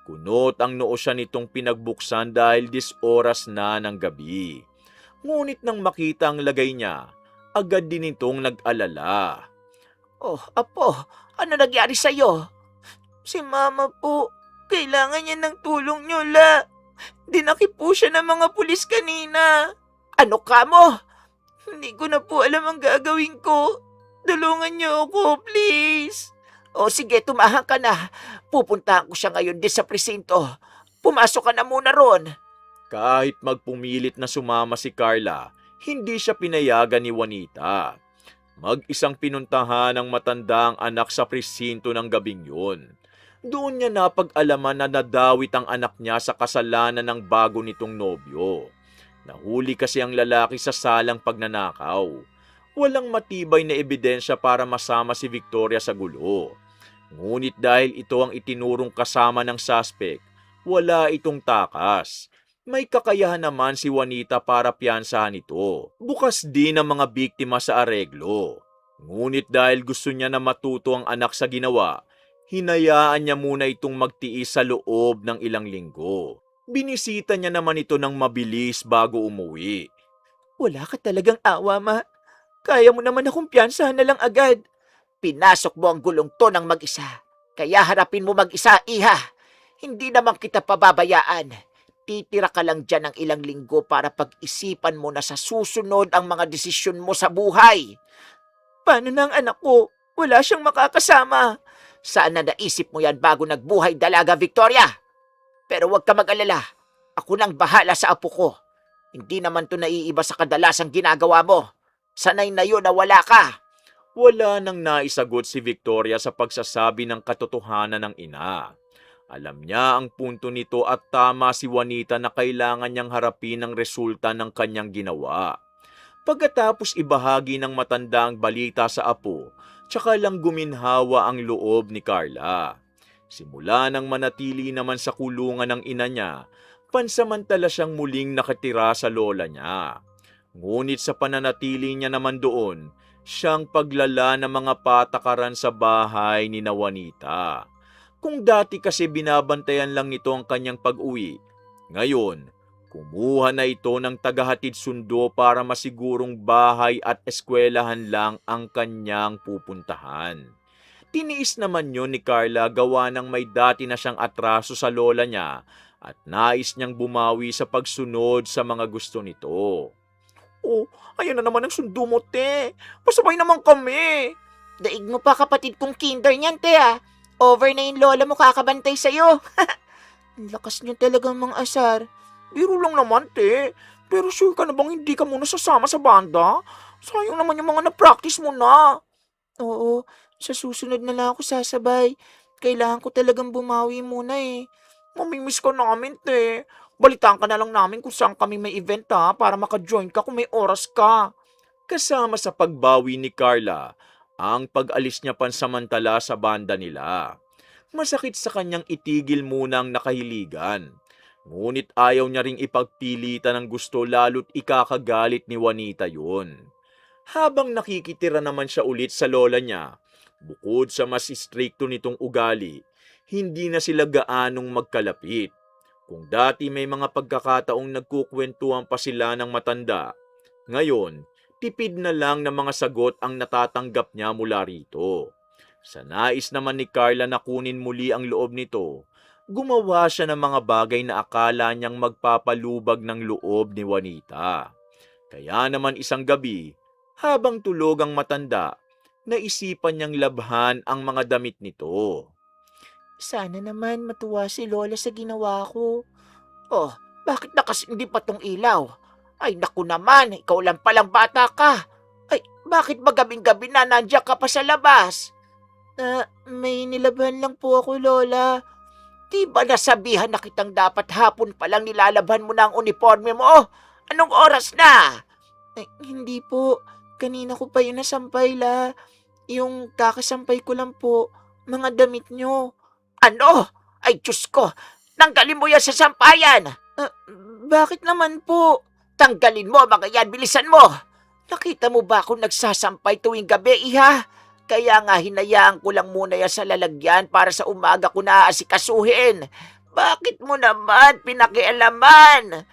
Kunot ang noo siya nitong pinagbuksan dahil 10 oras na ng gabi. Ngunit nang makita ang lagay niya, agad din itong nag-alala. Oh, apo, ano nangyari sa'yo? Si mama po, kailangan niya ng tulong niyo, la. Dinakip po siya ng mga pulis kanina. Ano ka mo? Hindi ko na po alam ang gagawin ko. Tulungan niyo ako, please. O sige, tumahan ka na. Pupuntahan ko siya ngayon din sa presinto. Pumasok ka na muna ron. Kahit magpumilit na sumama si Carla, hindi siya pinayagan ni Juanita. Mag-isang pinuntahan ng matandang anak sa presinto ng gabing yun. Doon niya napag-alaman na nadawit ang anak niya sa kasalanan ng bago nitong nobyo. Nahuli kasi ang lalaki sa salang pagnanakaw. Walang matibay na ebidensya para masama si Victoria sa gulo. Ngunit dahil ito ang itinurong kasama ng suspect, wala itong takas. May kakayahan naman si Juanita para piyansahan ito. Bukas din ang mga biktima sa areglo. Ngunit dahil gusto niya na matuto ang anak sa ginawa, hinayaan niya muna itong magtiis sa loob ng ilang linggo. Binisita niya naman ito ng mabilis bago umuwi. Wala ka talagang awa, ma. Kaya mo naman akong piyansahan na lang agad. Pinasok mo ang gulong to ng mag-isa. Kaya harapin mo mag-isa, iha. Hindi naman kita pababayaan. Titira ka lang dyan ng ilang linggo para pag-isipan mo na sa susunod ang mga desisyon mo sa buhay. Paano na ang anak ko? Wala siyang makakasama. Saan na naisip mo yan bago nagbuhay dalaga, Victoria? Pero huwag ka mag-alala. Ako nang bahala sa apo ko. Hindi naman to naiiba sa kadalasang ginagawa mo. Sanay na yun na wala ka. Wala nang naisagot si Victoria sa pagsasabi ng katotohanan ng ina. Alam niya ang punto nito at tama si Juanita na kailangan niyang harapin ang resulta ng kanyang ginawa. Pagkatapos ibahagi ng matanda ang balita sa apo, tsaka lang guminhawa ang loob ni Carla. Simula nang manatili naman sa kulungan ng ina niya, pansamantala siyang muling nakatira sa lola niya. Ngunit sa pananatili niya naman doon, siyang paglala ng mga patakaran sa bahay ni Juanita. Kung dati kasi binabantayan lang nito ang kanyang pag-uwi, ngayon, kumuha na ito ng tagahatid sundo para masigurong bahay at eskwelahan lang ang kanyang pupuntahan. Tiniis naman yun ni Carla gawa ng may dati na siyang atraso sa lola niya at nais niyang bumawi sa pagsunod sa mga gusto nito. Oh, ayan na naman ang sundo mo, te. Pasabay naman kami. Daig mo pa kapatid kong kinder niyan, te, ah. Over na yung lola mo kakabantay sa'yo. Lakas niyo talagang mga asar. Biro lang naman, te. Pero sure ka na bang hindi ka muna sasama sa banda? Sayang naman yung mga na-practice mo na. Oo, sa susunod na lang ako sasabay. Kailangan ko talagang bumawi muna eh. Mamimiss ka namin, te. Balitaan ka na lang namin kung saan kami may event ha, para maka-join ka kung may oras ka. Kasama sa pagbawi ni Carla, ang pag-alis niya pansamantala sa banda nila. Masakit sa kanyang itigil muna ang nakahiligan. Ngunit ayaw niya ring ipagpilitan ng gusto lalo't ikakagalit ni Juanita yun. Habang nakikitira naman siya ulit sa lola niya, bukod sa mas istrikto nitong ugali, hindi na sila gaanong magkalapit. Kung dati may mga pagkakataong nagkukwentuhan pa sila ng matanda, ngayon, tipid na lang ng mga sagot ang natatanggap niya mula rito. Sa nais naman ni Carla na kunin muli ang loob nito, gumawa siya ng mga bagay na akala niyang magpapalubag ng loob ni Juanita. Kaya naman isang gabi, habang tulog ang matanda, naisipan niyang labhan ang mga damit nito. Sana naman matuwa si Lola sa ginawa ko. Oh, bakit nakasindi pa tong ilaw? Ay naku naman, ikaw lang palang bata ka. Ay, bakit ba gabing-gabi na nandiyan ka pa sa labas? May nilabhan lang po ako, Lola. Di ba nasabihan na kitang dapat hapon pa lang nilalaban mo na ang uniforme mo? Anong oras na? Hindi po. Kanina ko pa yun nasampay la. Yung kakasampay ko lang po, mga damit nyo. Ano? Ay, Diyos ko! Tanggalin mo yan sa sampayan! Bakit naman po? Tanggalin mo mga yan, bilisan mo! Nakita mo ba akong nagsasampay tuwing gabi, iha? Kaya nga hinayaan ko lang muna yan sa lalagyan para sa umaga ko na aasikasuhin. Bakit mo naman pinakialaman?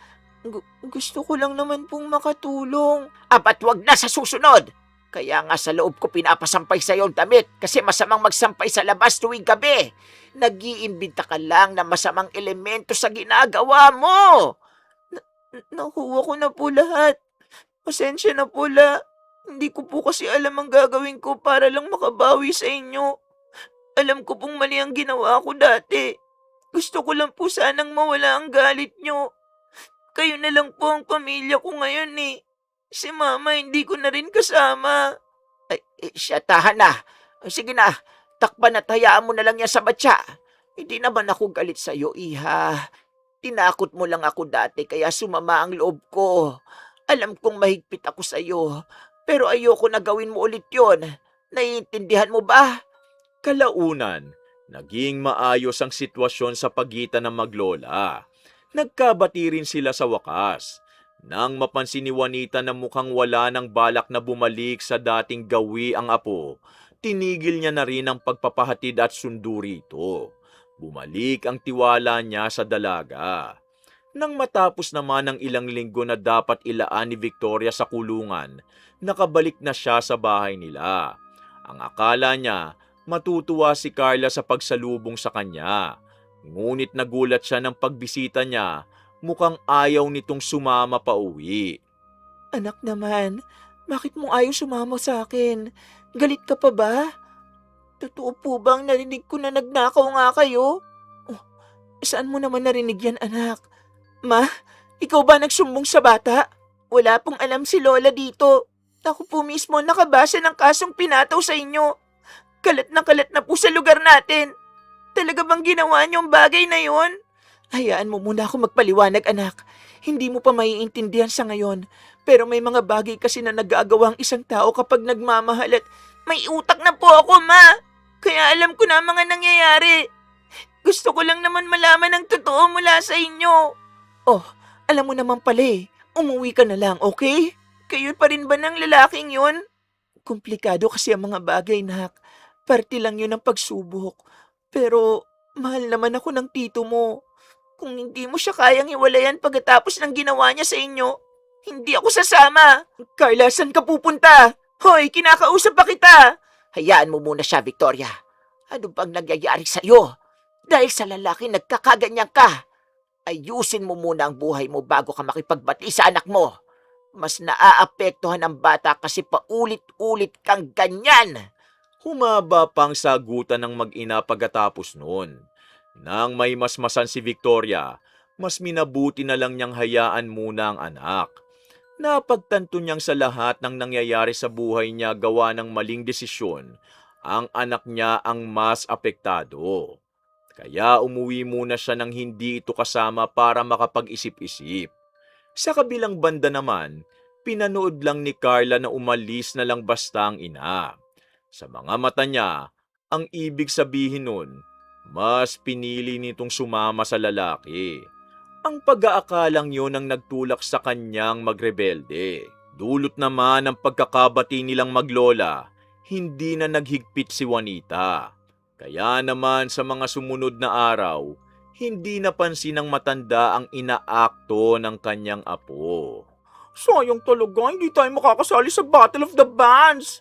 Gusto ko lang naman pong makatulong. Ba't wag na sa susunod? Kaya nga sa loob ko pinapasampay sa yung damit kasi masamang magsampay sa labas tuwing gabi. Nag-iimbita ka lang na masamang elemento sa ginagawa mo. Nakuha ko na po lahat. Pasensya na po la. Hindi ko po kasi alam ang gagawin ko para lang makabawi sa inyo. Alam ko pong mali ang ginawa ko dati. Gusto ko lang po sanang mawala ang galit nyo. Kayo na lang po ang pamilya ko ngayon eh. Si Mama hindi ko na rin kasama. Siya, tahan na. Sige na, takpan at hayaan mo na lang yan sa batya. Hindi naman ako galit sa'yo, iha. Tinakot mo lang ako dati kaya sumama ang loob ko. Alam kong mahigpit ako sa'yo, pero ayoko na gawin mo ulit yon. Naiintindihan mo ba? Kalaunan, naging maayos ang sitwasyon sa pagitan ng maglola. Nagkabati rin sila sa wakas. Nang mapansin ni Juanita na mukhang wala ng balak na bumalik sa dating gawi ang apo, tinigil niya na rin ang pagpapahatid at sundo rito. Bumalik ang tiwala niya sa dalaga. Nang matapos naman ang ilang linggo na dapat ilaan ni Victoria sa kulungan, nakabalik na siya sa bahay nila. Ang akala niya, matutuwa si Carla sa pagsalubong sa kanya. Ngunit nagulat siya ng pagbisita niya, mukhang ayaw nitong sumama pa uwi. Anak naman, bakit mo ayaw sumama sa akin? Galit ka pa ba? Totoo po bang narinig ko na nagnakaw nga kayo? Oh, saan mo naman narinig yan, anak? Ma, ikaw ba nagsumbong sa bata? Wala pong alam si Lola dito. Ako po mismo nakabasa ng kasong pinataw sa inyo. Kalat na po sa lugar natin. Talaga bang ginawa niyo ang bagay na yon? Hayaan mo muna ako magpaliwanag, anak. Hindi mo pa maiintindihan sa ngayon. Pero may mga bagay kasi na nagagawa ang isang tao kapag nagmamahal at may utak na po ako, ma. Kaya alam ko na ang mga nangyayari. Gusto ko lang naman malaman ang totoo mula sa inyo. Oh, alam mo naman pala eh. Umuwi ka na lang, okay? Kayo pa rin ba ng lalaking yun? Komplikado kasi ang mga bagay, nak. Parte lang yun ng pagsubok. Pero mahal naman ako ng tito mo. Kung hindi mo siya kayang iwalayan pagkatapos ng ginawa niya sa inyo, hindi ako sasama. Carla, saan ka pupunta? Hoy, kinakausap pa kita. Hayaan mo muna siya, Victoria. Ano bang nangyayari sa'yo? Dahil sa lalaki nagkakaganyan ka. Ayusin mo muna ang buhay mo bago ka makipagbati sa anak mo. Mas naaapektuhan ang bata kasi paulit-ulit kang ganyan. Humaba pang sagutan ng mag-ina pagkatapos noon. Nang may masmasan si Victoria, mas minabuti na lang niyang hayaan muna ang anak. Napagtanto niyang sa lahat ng nangyayari sa buhay niya gawa ng maling desisyon, ang anak niya ang mas apektado. Kaya umuwi muna siya nang hindi ito kasama para makapag-isip-isip. Sa kabilang banda naman, pinanood lang ni Carla na umalis na lang basta ang ina. Sa mga mata niya, ang ibig sabihin nun, mas pinili nitong sumama sa lalaki. Ang pag-aakalang yon ang nagtulak sa kanyang magrebelde. Dulot naman ng pagkakabati nilang maglola, hindi na naghigpit si Juanita. Kaya naman sa mga sumunod na araw, hindi napansin ng matanda ang inaakto ng kanyang apo. Sayang talaga, hindi tayo makakasali sa Battle of the Bands.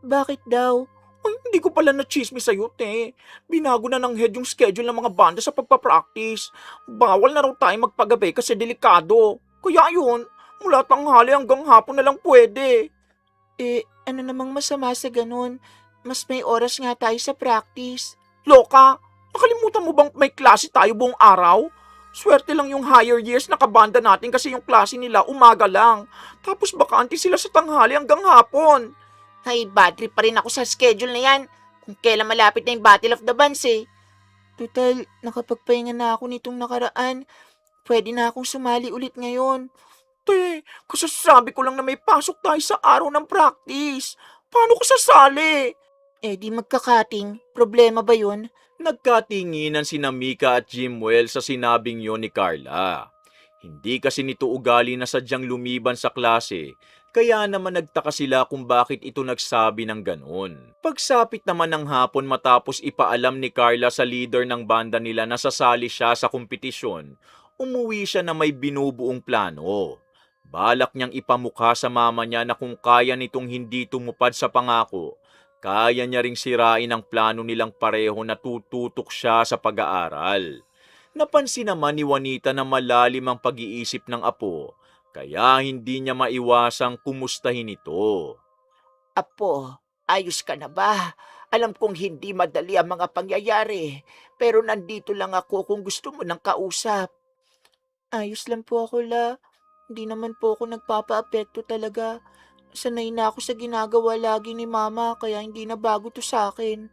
Bakit daw? Ay, hindi ko pala na-chismis sa'yo, te. Binago na ng head yung schedule ng mga banda sa pagpapractice. Bawal na raw tayo magpagabi kasi delikado. Kaya yun, mula tanghali hanggang hapon na lang pwede. Ano namang masama sa ganun? Mas may oras nga tayo sa practice. Loka, nakalimutan mo bang may klase tayo buong araw? Swerte lang yung higher years na kabanda natin kasi yung klase nila umaga lang. Tapos bakante sila sa tanghali hanggang hapon. Ay, bad trip pa rin ako sa schedule na yan. Kung kailan malapit na yung Battle of the Bands eh. Total, nakapagpahinga na ako nitong nakaraan. Pwede na akong sumali ulit ngayon. Te, kasasabi ko lang na may pasok tayo sa araw ng practice. Paano ka sasali? Eh di magkakating. Problema ba yun? Nagkatinginan sina Mika at Jimwell sa sinabing yon ni Carla. Hindi kasi nito ugali na sadyang lumiban sa klase, kaya naman nagtaka sila kung bakit ito nagsabi ng ganon. Pagsapit naman ng hapon matapos ipaalam ni Carla sa leader ng banda nila na sasali siya sa kompetisyon, umuwi siya na may binubuong plano. Balak niyang ipamukha sa mama niya na kung kaya nitong hindi tumupad sa pangako, kaya niya ring sirain ang plano nilang pareho na tututok siya sa pag-aaral. Napansin naman ni Juanita na malalim ang pag-iisip ng apo, kaya hindi niya maiwasang kumustahin ito. Apo, ayos ka na ba? Alam kong hindi madali ang mga pangyayari, pero nandito lang ako kung gusto mo ng kausap. Ayos lang po ako, La. Hindi naman po ako nagpapa-apekto talaga. Sanay na ako sa ginagawa lagi ni Mama, kaya hindi na bago to sa akin.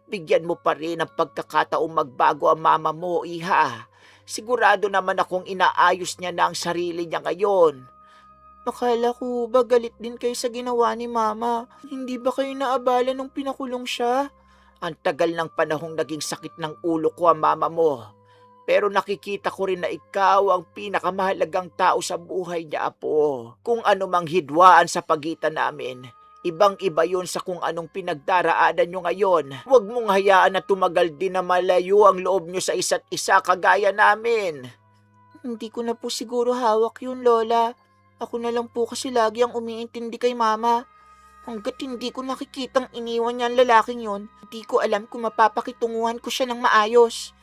Bigyan mo pa rin ng pagkakataong magbago ang mama mo, iha. Sigurado naman akong inaayos niya na ang sarili niya ngayon. Akala ko ba galit din kayo sa ginawa ni Mama? Hindi ba kayo naabala nung pinakulong siya? Ang tagal ng panahong naging sakit ng ulo ko ang mama mo. Pero nakikita ko rin na ikaw ang pinakamahalagang tao sa buhay niya, Apo. Kung ano mang hidwaan sa pagitan namin, ibang-iba yun sa kung anong pinagdaraanan nyo ngayon. Huwag mong hayaan na tumagal din na malayo ang loob nyo sa isa't isa kagaya namin. Hindi ko na po siguro hawak yun, Lola. Ako na lang po kasi lagi ang umiintindi kay Mama. Hanggat hindi ko nakikitang iniwan niya ang lalaking yon, hindi ko alam kung mapapakitunguhan ko siya ng maayos.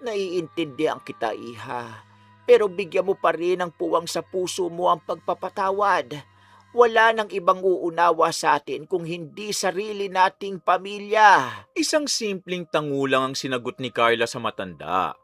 Naiintindihan kita, iha. Pero bigyan mo pa rin ng puwang sa puso mo ang pagpapatawad. Wala nang ibang uunawa sa atin kung hindi sarili nating pamilya. Isang simpleng tangulang ang sinagot ni Carla sa matanda.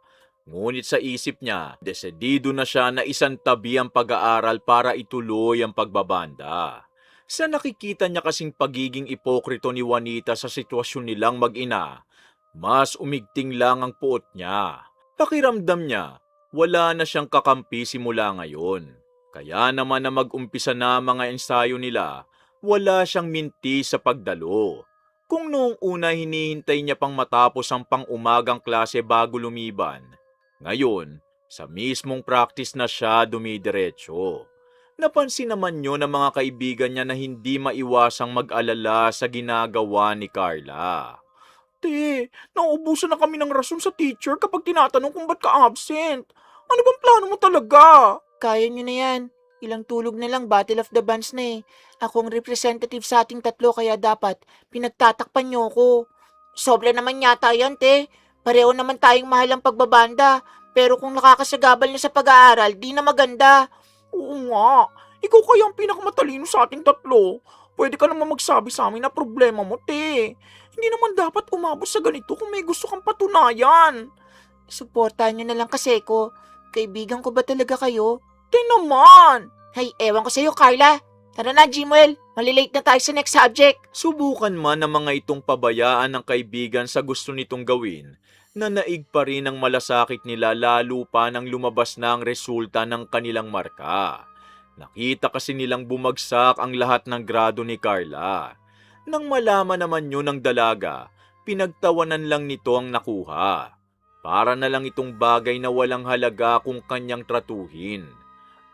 Ngunit sa isip niya, desidido na siya na isantabi ang pag-aaral para ituloy ang pagbabanda. Sa nakikita niya kasing pagiging ipokrito ni Juanita sa sitwasyon nilang mag-ina, mas umigting lang ang puot niya. Pakiramdam niya, wala na siyang kakampi simula ngayon. Kaya naman na mag-umpisa na mga ensayo nila, wala siyang minti sa pagdalo. Kung noong una hinihintay niya pang matapos ang pang-umagang klase bago lumiban, ngayon, sa mismong practice na siya dumidiretso. Napansin naman yun ng mga kaibigan niya na hindi maiwasang mag-alala sa ginagawa ni Carla. Te, nauubusan na kami ng rason sa teacher kapag tinatanong kung ba't ka absent. Ano bang plano mo talaga? Kaya nyo na yan. Ilang tulog na lang, Battle of the Bands na eh. Ako ang representative sa ating tatlo kaya dapat pinagtatakpan nyo ko. Sobra naman yata yan, te. Pareho naman tayong mahal ang pagbabanda. Pero kung nakakasagabal na sa pag-aaral, di na maganda. Oo nga, ikaw kaya ang pinakamatalino sa ating tatlo. Pwede ka naman magsabi sa amin na problema mo, te. Hindi naman dapat umabot sa ganito kung may gusto kang patunayan. Suportahan nyo na lang kasi ko. Kaibigan ko ba talaga kayo? Te naman! Hay, ewan ko sa'yo, Carla. Tara na, Jimwell. Malilate na tayo sa next subject. Subukan man ng mga itong pabayaan ng kaibigan sa gusto nitong gawin, nanaig pa rin ang malasakit nila lalo pa nang lumabas na ang resulta ng kanilang marka. Nakita kasi nilang bumagsak ang lahat ng grado ni Carla. Nang malaman naman yun ng dalaga, pinagtawanan lang nito ang nakuha. Para na lang itong bagay na walang halaga kung kanyang tratuhin.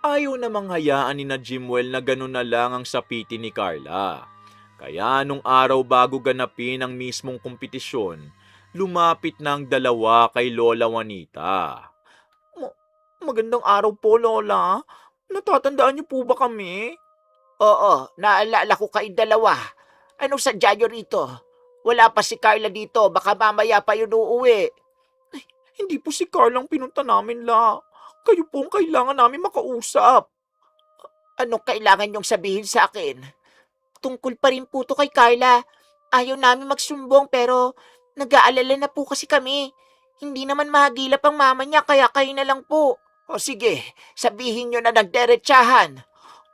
Ayaw namang hayaan ni na Jimwell na ganun na lang ang sapiti ni Carla. Kaya nung araw bago ganapin ang mismong kompetisyon, lumapit na ang dalawa kay Lola Juanita. Magandang araw po, Lola. Natatandaan niyo po ba kami? Oo, naalala ko kayong dalawa. Anong sadya nyo rito? Wala pa si Carla dito, baka mamaya pa yun uuwi. Hindi po si Carl ang pinunta namin, La. Kayo po ang kailangan namin makausap. Anong kailangan nyong sabihin sa akin? Tungkol pa rin po to kay Carla. Ayaw namin magsumbong pero nag-aalala na po kasi kami. Hindi naman mahagilap ang mama niya kaya kayo na lang po. O sige, sabihin nyo na nagderetsahan.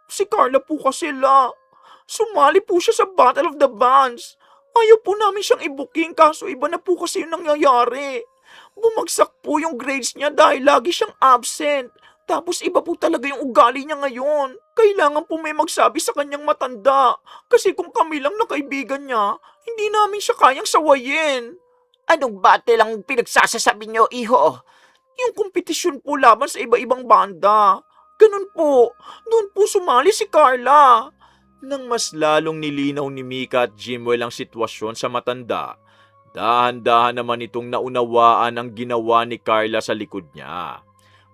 Si Carla po kasi, La. Sumali po siya sa Battle of the Bands. Ayaw po namin siyang i-booking kaso iba na po kasi yung nangyayari. Bumagsak po yung grades niya dahil lagi siyang absent. Tapos iba po talaga yung ugali niya ngayon. Kailangan po may magsabi sa kanyang matanda. Kasi kung kami lang na kaibigan niya, hindi namin siya kayang sawayin. Anong battle ang pinagsasasabi niyo, iho? Yung kompetisyon po laban sa iba-ibang banda. Ganun po. Doon po sumali si Carla. Nang mas lalong nilinaw ni Mika at Jimwell ang sitwasyon sa matanda, dahan-dahan naman itong naunawaan ang ginawa ni Carla sa likod niya.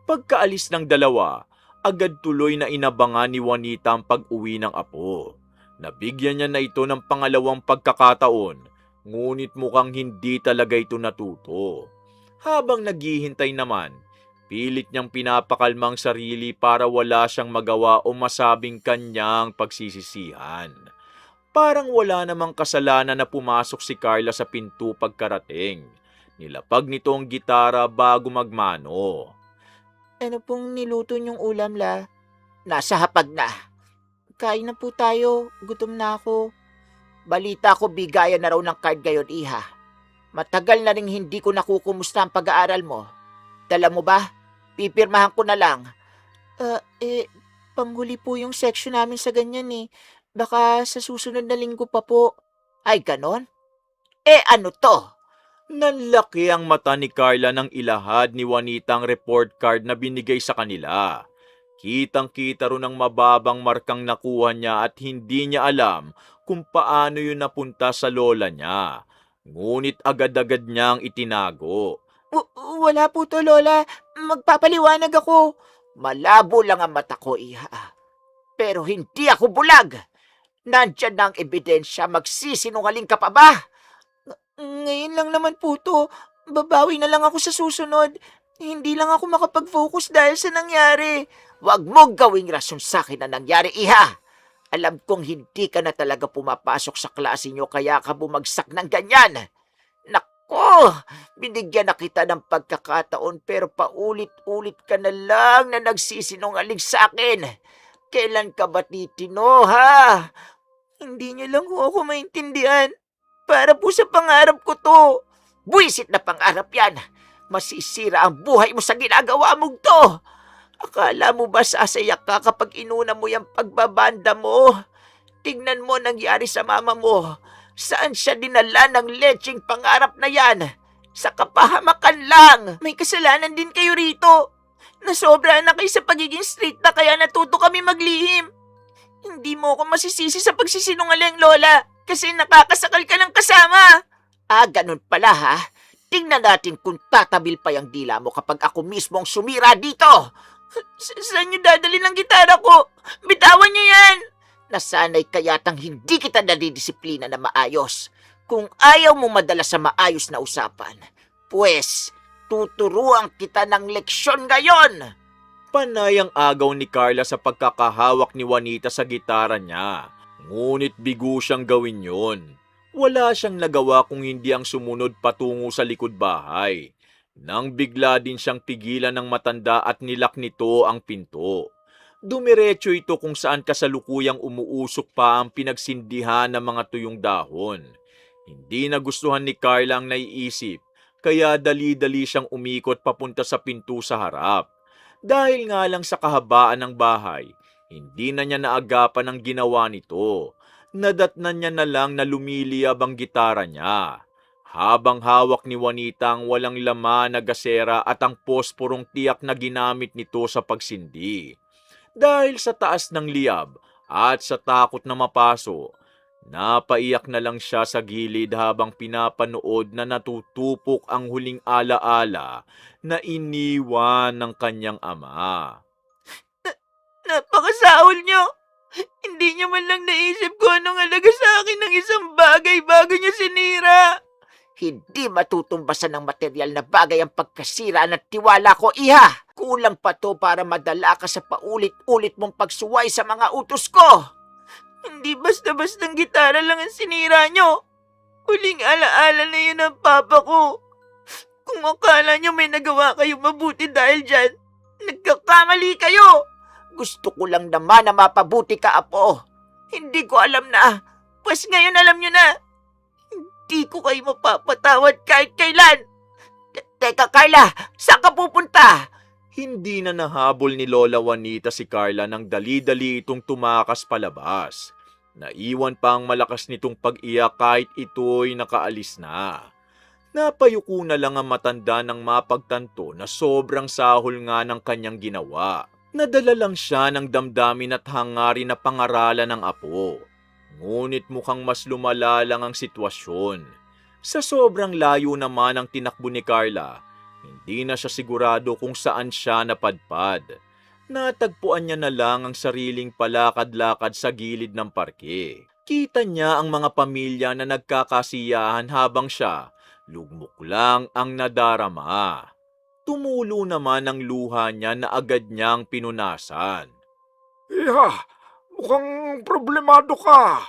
Pagkaalis ng dalawa, agad tuloy na inabangan ni Juanita ang pag-uwi ng apo. Nabigyan niya na ito ng pangalawang pagkakataon, ngunit mukhang hindi talaga ito natuto. Habang naghihintay naman, pilit niyang pinapakalmang sarili para wala siyang magawa o masabing kanyang pagsisisihan. Parang wala namang kasalanan na pumasok si Carla sa pinto pagkarating. Nilapag nito ang gitara bago magmano. Ano pong niluto niyong ulam, La? Nasa hapag na. Kain na po tayo. Gutom na ako. Balita ko bigayan na raw ng card ngayon, iha. Matagal na rin hindi ko nakukumusta ang pag-aaral mo. Dala mo ba? Pipirmahan ko na lang. Panghuli po yung section namin sa ganyan eh. Baka sa susunod na linggo pa po. Ay, ganon? Ano to? Nanlaki ang mata ni Carla nang ilahad ni Juanita ang report card na binigay sa kanila. Kitang-kita ron ang mababang markang nakuha niya at hindi niya alam kung paano yun napunta sa lola niya. Ngunit agad-agad niyang itinago. Wala po to, Lola. Magpapaliwanag ako. Malabo lang ang mata ko, iha. Pero hindi ako bulag. Nandyan na ang ebidensya. Magsisinungaling ka pa ba? Ngayon lang naman po to. Babawi na lang ako sa susunod. Hindi lang ako makapag-focus dahil sa nangyari. Huwag mong gawing rason sa akin na nangyari, iha. Alam kong hindi ka na talaga pumapasok sa klase nyo kaya ka bumagsak ng ganyan. Nako, binigyan na kita ng pagkakataon pero paulit-ulit ka na lang na nagsisinungaling sa akin. Kailan ka ba titino, ha? Hindi niyo lang ho ako maintindihan. Para po sa pangarap ko to. Buwisit na pangarap yan. Masisira ang buhay mo sa ginagawa mong to. Akala mo ba sasaya ka kapag inuna mo yung pagbabanda mo? Tignan mo nangyari sa mama mo. Saan siya dinala ng lecheng pangarap na yan? Sa kapahamakan lang. May kasalanan din kayo rito. Nasobra na kayo sa pagiging straight na kaya natuto kami maglihim. Hindi mo ako masisisi sa pagsisinungaling, Lola, kasi nakakasakal ka ng kasama. Ganun pala ha. Tingnan natin kung tatabil pa yung dila mo kapag ako mismo ang sumira dito. Saan niyo dadalhin ang gitara ko? Bitawan niyo yan! Nasanay ka yatang hindi kita nadidisiplina na maayos. Kung ayaw mo madala sa maayos na usapan, pues tuturuan kita ng leksyon ngayon. Panay ang agaw ni Carla sa pagkakahawak ni Juanita sa gitara niya. Ngunit bigo siyang gawin yon. Wala siyang nagawa kung hindi ang sumunod patungo sa likod bahay. Nang bigla din siyang pigilan ng matanda at nilak nito ang pinto. Dumiretso ito kung saan kasalukuyang umuusok pa ang pinagsindihan ng mga tuyong dahon. Hindi nagustuhan ni Carla ang naiisip, kaya dali-dali siyang umikot papunta sa pinto sa harap. Dahil nga lang sa kahabaan ng bahay, hindi na niya naagapan ang ginawa nito. Nadatnan niya na lang na lumiliyab ang gitara niya. Habang hawak ni Juanita ang walang laman na gasera at ang posporong tiyak na ginamit nito sa pagsindi. Dahil sa taas ng liyab at sa takot na mapaso, napaiyak na lang siya sa gilid habang pinapanood na natutupok ang huling alaala na iniwan ng kanyang ama. Napakasahol niyo! Hindi niyo man lang naisip ko anong halaga sa akin ng isang bagay bago niyo sinira. Hindi matutumbasan ng material na bagay ang pagkasira ng tiwala ko, iha. Kulang pa to para madala ka sa paulit-ulit mong pagsuway sa mga utos ko. Hindi basta-bastang gitara lang ang sinira nyo. Huling alaala na yun ng papa ko. Kung akala nyo may nagawa kayong mabuti dahil dyan, nagkakamali kayo. Gusto ko lang naman na mapabuti ka, apo. Hindi ko alam na. Pues ngayon alam nyo na. Hindi ko kayo mapapatawad kahit kailan. Teka, Carla! Saan ka pupunta? Hindi na nahabol ni Lola Juanita si Carla nang dali-dali itong tumakas palabas. Naiwan pa ang malakas nitong pag-iyak kahit ito'y nakaalis na. Napayuko na lang ang matanda nang mapagtanto na sobrang sahol nga ng kanyang ginawa. Nadala lang siya ng damdamin at hangarin na pangaralan ng apo. Ngunit mukhang mas lumala lang ang sitwasyon. Sa sobrang layo naman ang tinakbo ni Carla, hindi na siya sigurado kung saan siya napadpad. Natagpuan niya na lang ang sariling palakad-lakad sa gilid ng parke. Kita niya ang mga pamilya na nagkakasiyahan habang siya, lugmok lang ang nadarama. Tumulo naman ang luha niya na agad niyang pinunasan. Iha, mukhang problemado ka.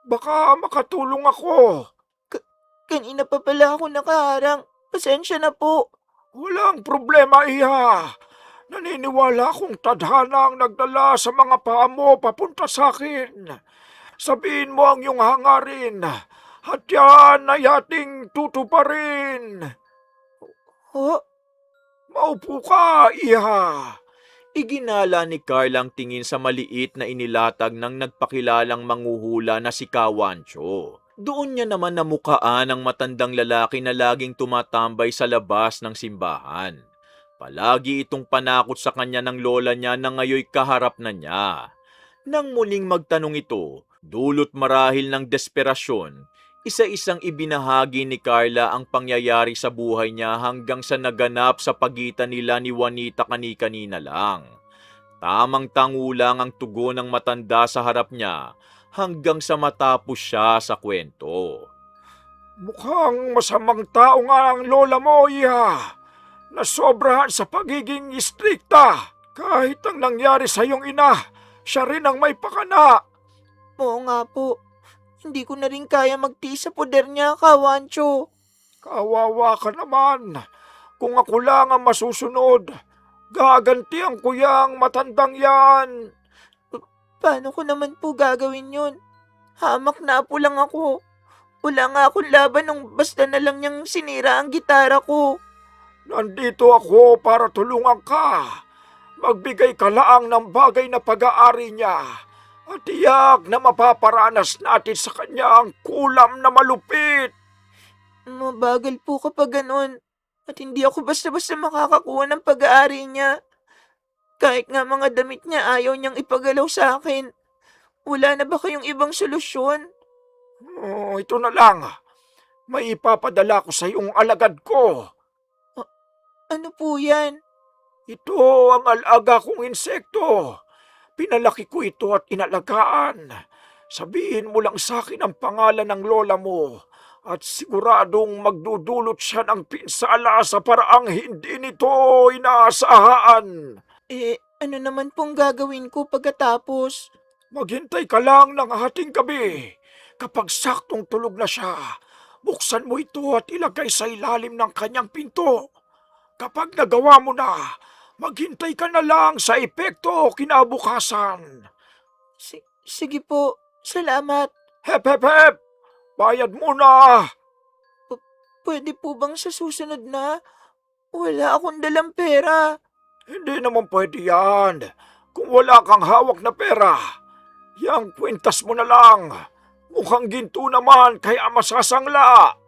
Baka makatulong ako. Kanina pa pala ako nakaharang. Pasensya na po. Walang problema, Iha. Naniniwala akong tadhana ang nagdala sa mga paa mo papunta sa akin. Sabihin mo ang iyong hangarin at yan ay ating tutuparin. Ho? Maupo ka, Iha. Iginala ni Carla ang tingin sa maliit na inilatag ng nagpakilalang manghuhula na si Kawancho. Doon niya naman namukaan ang matandang lalaki na laging tumatambay sa labas ng simbahan. Palagi itong panakot sa kanya ng lola niya na ngayoy kaharap na niya. Nang muling magtanong ito, dulot marahil ng desperasyon, isa-isang ibinahagi ni Carla ang pangyayari sa buhay niya hanggang sa naganap sa pagitan nila ni Juanita kani-kanina lang. Tamang tangulang ang tugon ng matanda sa harap niya hanggang sa matapos siya sa kwento. Mukhang masamang tao nga ang lola mo, Iha. Nasobrahan sa pagiging istrikta. Kahit ang nangyari sa iyong ina, siya rin ang may pakana. Oo nga po. Hindi ko na rin kaya magtiis sa poder niya, Kawancho. Kawawa ka naman. Kung ako lang ang masusunod, gagantihan ko yang matandang yan. Paano ko naman po gagawin yun? Hamak na po lang ako. Wala nga akong laban nung basta na lang niyang sinira ang gitara ko. Nandito ako para tulungan ka. Magbigay ka laang ng bagay na pag-aari niya. At tiyak na mapaparanas natin sa kanya ang kulam na malupit. Mabagal po kapag ganun. At hindi ako basta-basta makakakuha ng pag-aari niya. Kahit nga mga damit niya ayaw niyang ipagalaw sa akin. Wala na ba kayong ibang solusyon? Oh, ito na lang. May ipapadala ko sa iyong alagad ko. Ano po yan? Ito ang alaga kong insekto. Pinalaki ko ito at inalagaan. Sabihin mo lang sa akin ang pangalan ng lola mo at siguradong magdudulot siya ng pinsala sa paraang hindi nito inaasahan. Ano naman pong gagawin ko pagkatapos? Maghintay ka lang ng hating gabi. Kapag saktong tulog na siya, buksan mo ito at ilagay sa ilalim ng kanyang pinto. Kapag nagawa mo na, maghintay ka na lang sa epekto kinabukasan. Sige po, salamat. Hep, hep, hep! Bayad muna! Pwede po bang sa susunod na? Wala akong dalang pera. Hindi naman pwede yan. Kung wala kang hawak na pera, yang kwintas mo na lang. Mukhang ginto naman kaya masasangla.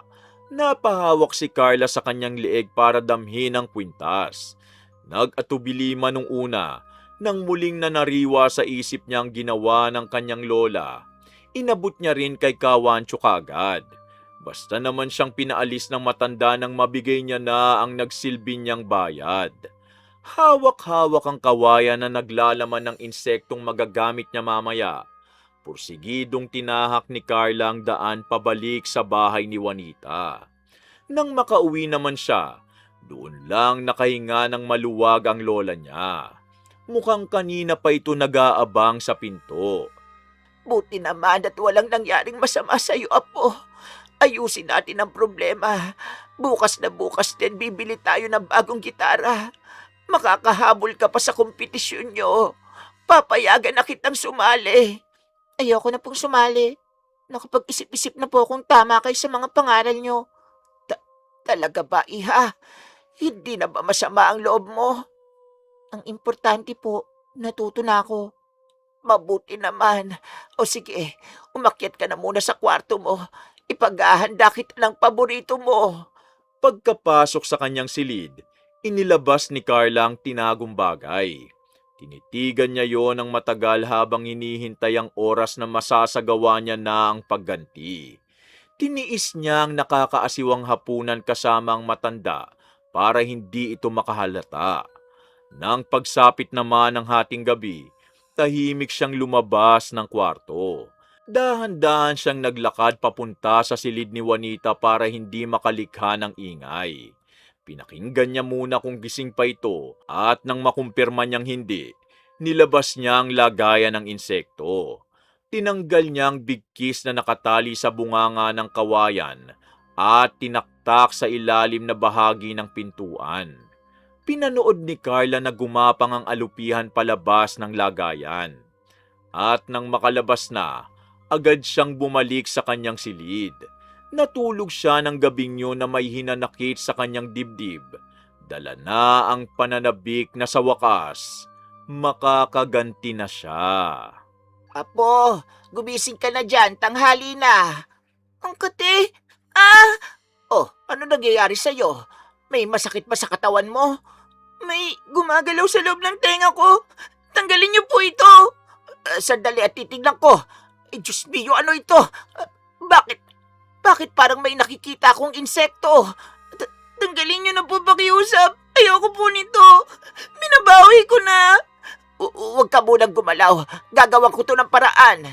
Napahawak si Carla sa kanyang leeg para damhin ang kwintas. Nag-atubili man nung una, nang muling nanariwa sa isip niya ang ginawa ng kanyang lola. Inabot niya rin kay Kawancho kaagad. Basta naman siyang pinaalis ng matanda nang mabigay niya na ang nagsilbi niyang bayad. Hawak-hawak ang kawayan na naglalaman ng insektong magagamit niya mamaya. Pursigidong tinahak ni Carla ang daan pabalik sa bahay ni Juanita. Nang makauwi naman siya, doon lang nakahinga ng maluwag ang lola niya. Mukhang kanina pa ito nag-aabang sa pinto. Buti naman at walang nangyaring masama sa iyo, Apo. Ayusin natin ang problema. Bukas na bukas din bibili tayo ng bagong gitara. Makakahabol ka pa sa kompetisyon nyo. Papayagan na kitang sumali. Ayoko na pong sumali. Nakapag-isip-isip na po akong tama kayo sa mga pangaral nyo. Talaga ba, Iha? Hindi na ba masama ang loob mo? Ang importante po, natuto na ako. Mabuti naman. O sige, umakyat ka na muna sa kwarto mo. Ipaghahanda kita ng paborito mo. Pagkapasok sa kanyang silid, inilabas ni Carla ang tinagong bagay. Tinitigan niya yon ng matagal habang hinihintay ang oras na masasagawa niya na ang pagganti. Tiniis niya ang nakakaasiwang hapunan kasama ang matanda para hindi ito makahalata. Nang pagsapit naman ng hating gabi, tahimik siyang lumabas ng kwarto. Dahan-dahan siyang naglakad papunta sa silid ni Juanita para hindi makalikha ng ingay. Pinakinggan niya muna kung gising pa ito at nang makumpirma niyang hindi, nilabas niya ang lagayan ng insekto. Tinanggal niya ang bigkis na nakatali sa bunganga ng kawayan at tinaktak sa ilalim na bahagi ng pintuan. Pinanood ni Carla na gumapang ang alupihan palabas ng lagayan. At nang makalabas na, agad siyang bumalik sa kanyang silid. Natulog siya ng gabing yun na may hinanakit sa kanyang dibdib. Dala na ang pananabik na sa wakas, makakaganti na siya. Apo, gumising ka na dyan, tanghali na. Ang kati? Ah! Oh, ano nangyayari sa'yo? May masakit ba sa katawan mo? May gumagalaw sa loob ng tenga ko. Tanggalin niyo po ito. Sandali at titignan ko. Diyos mio, ano ito? Bakit parang may nakikita akong insekto? Tanggalin niyo na po pakiusap. Ayoko po nito. Binabawi ko na. Huwag ka munang gumalaw. Gagawan ko to ng paraan.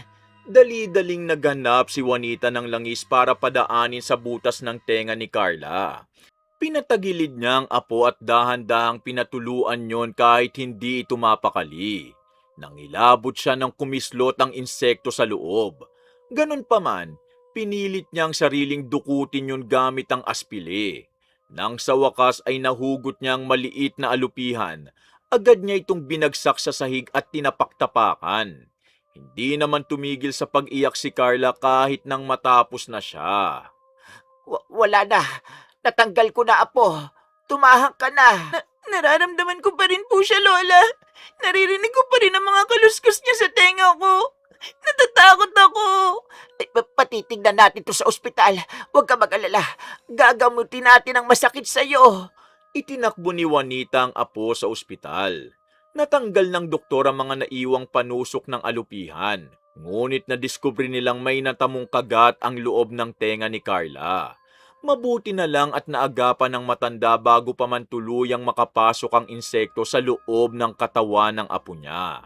Dali-daling naghanap si Juanita ng langis para padaanin sa butas ng tenga ni Carla. Pinatagilid niya ang apo at dahan-dahang pinatuluan yon kahit hindi ito mapakali. Nangilabot siya ng kumislot ang insekto sa loob. Ganun pa man, pinilit niyang sariling dukutin yun gamit ang aspile. Nang sa wakas ay nahugot niya ang maliit na alupihan, agad niya itong binagsak sa sahig at tinapaktapakan. Hindi naman tumigil sa pag-iyak si Carla kahit nang matapos na siya. Wala na. Natanggal ko na, apo. Tumahak ka na. Nararamdaman ko pa rin po siya, Lola. Naririnig ko pa rin ang mga kaluskos niya sa tenga ko. Natatakot ako. Patitignan natin to sa ospital. Huwag ka mag-alala. Gagamutin natin ang masakit sa'yo. Itinakbo ni Juanita ang apo sa ospital. Natanggal ng doktor ang mga naiwang panusok ng alupihan. Ngunit nadiskubre nilang may natamong kagat ang loob ng tenga ni Carla. Mabuti na lang at naagapan ng matanda bago pa man tuluyang makapasok ang insekto sa loob ng katawan ng apo niya.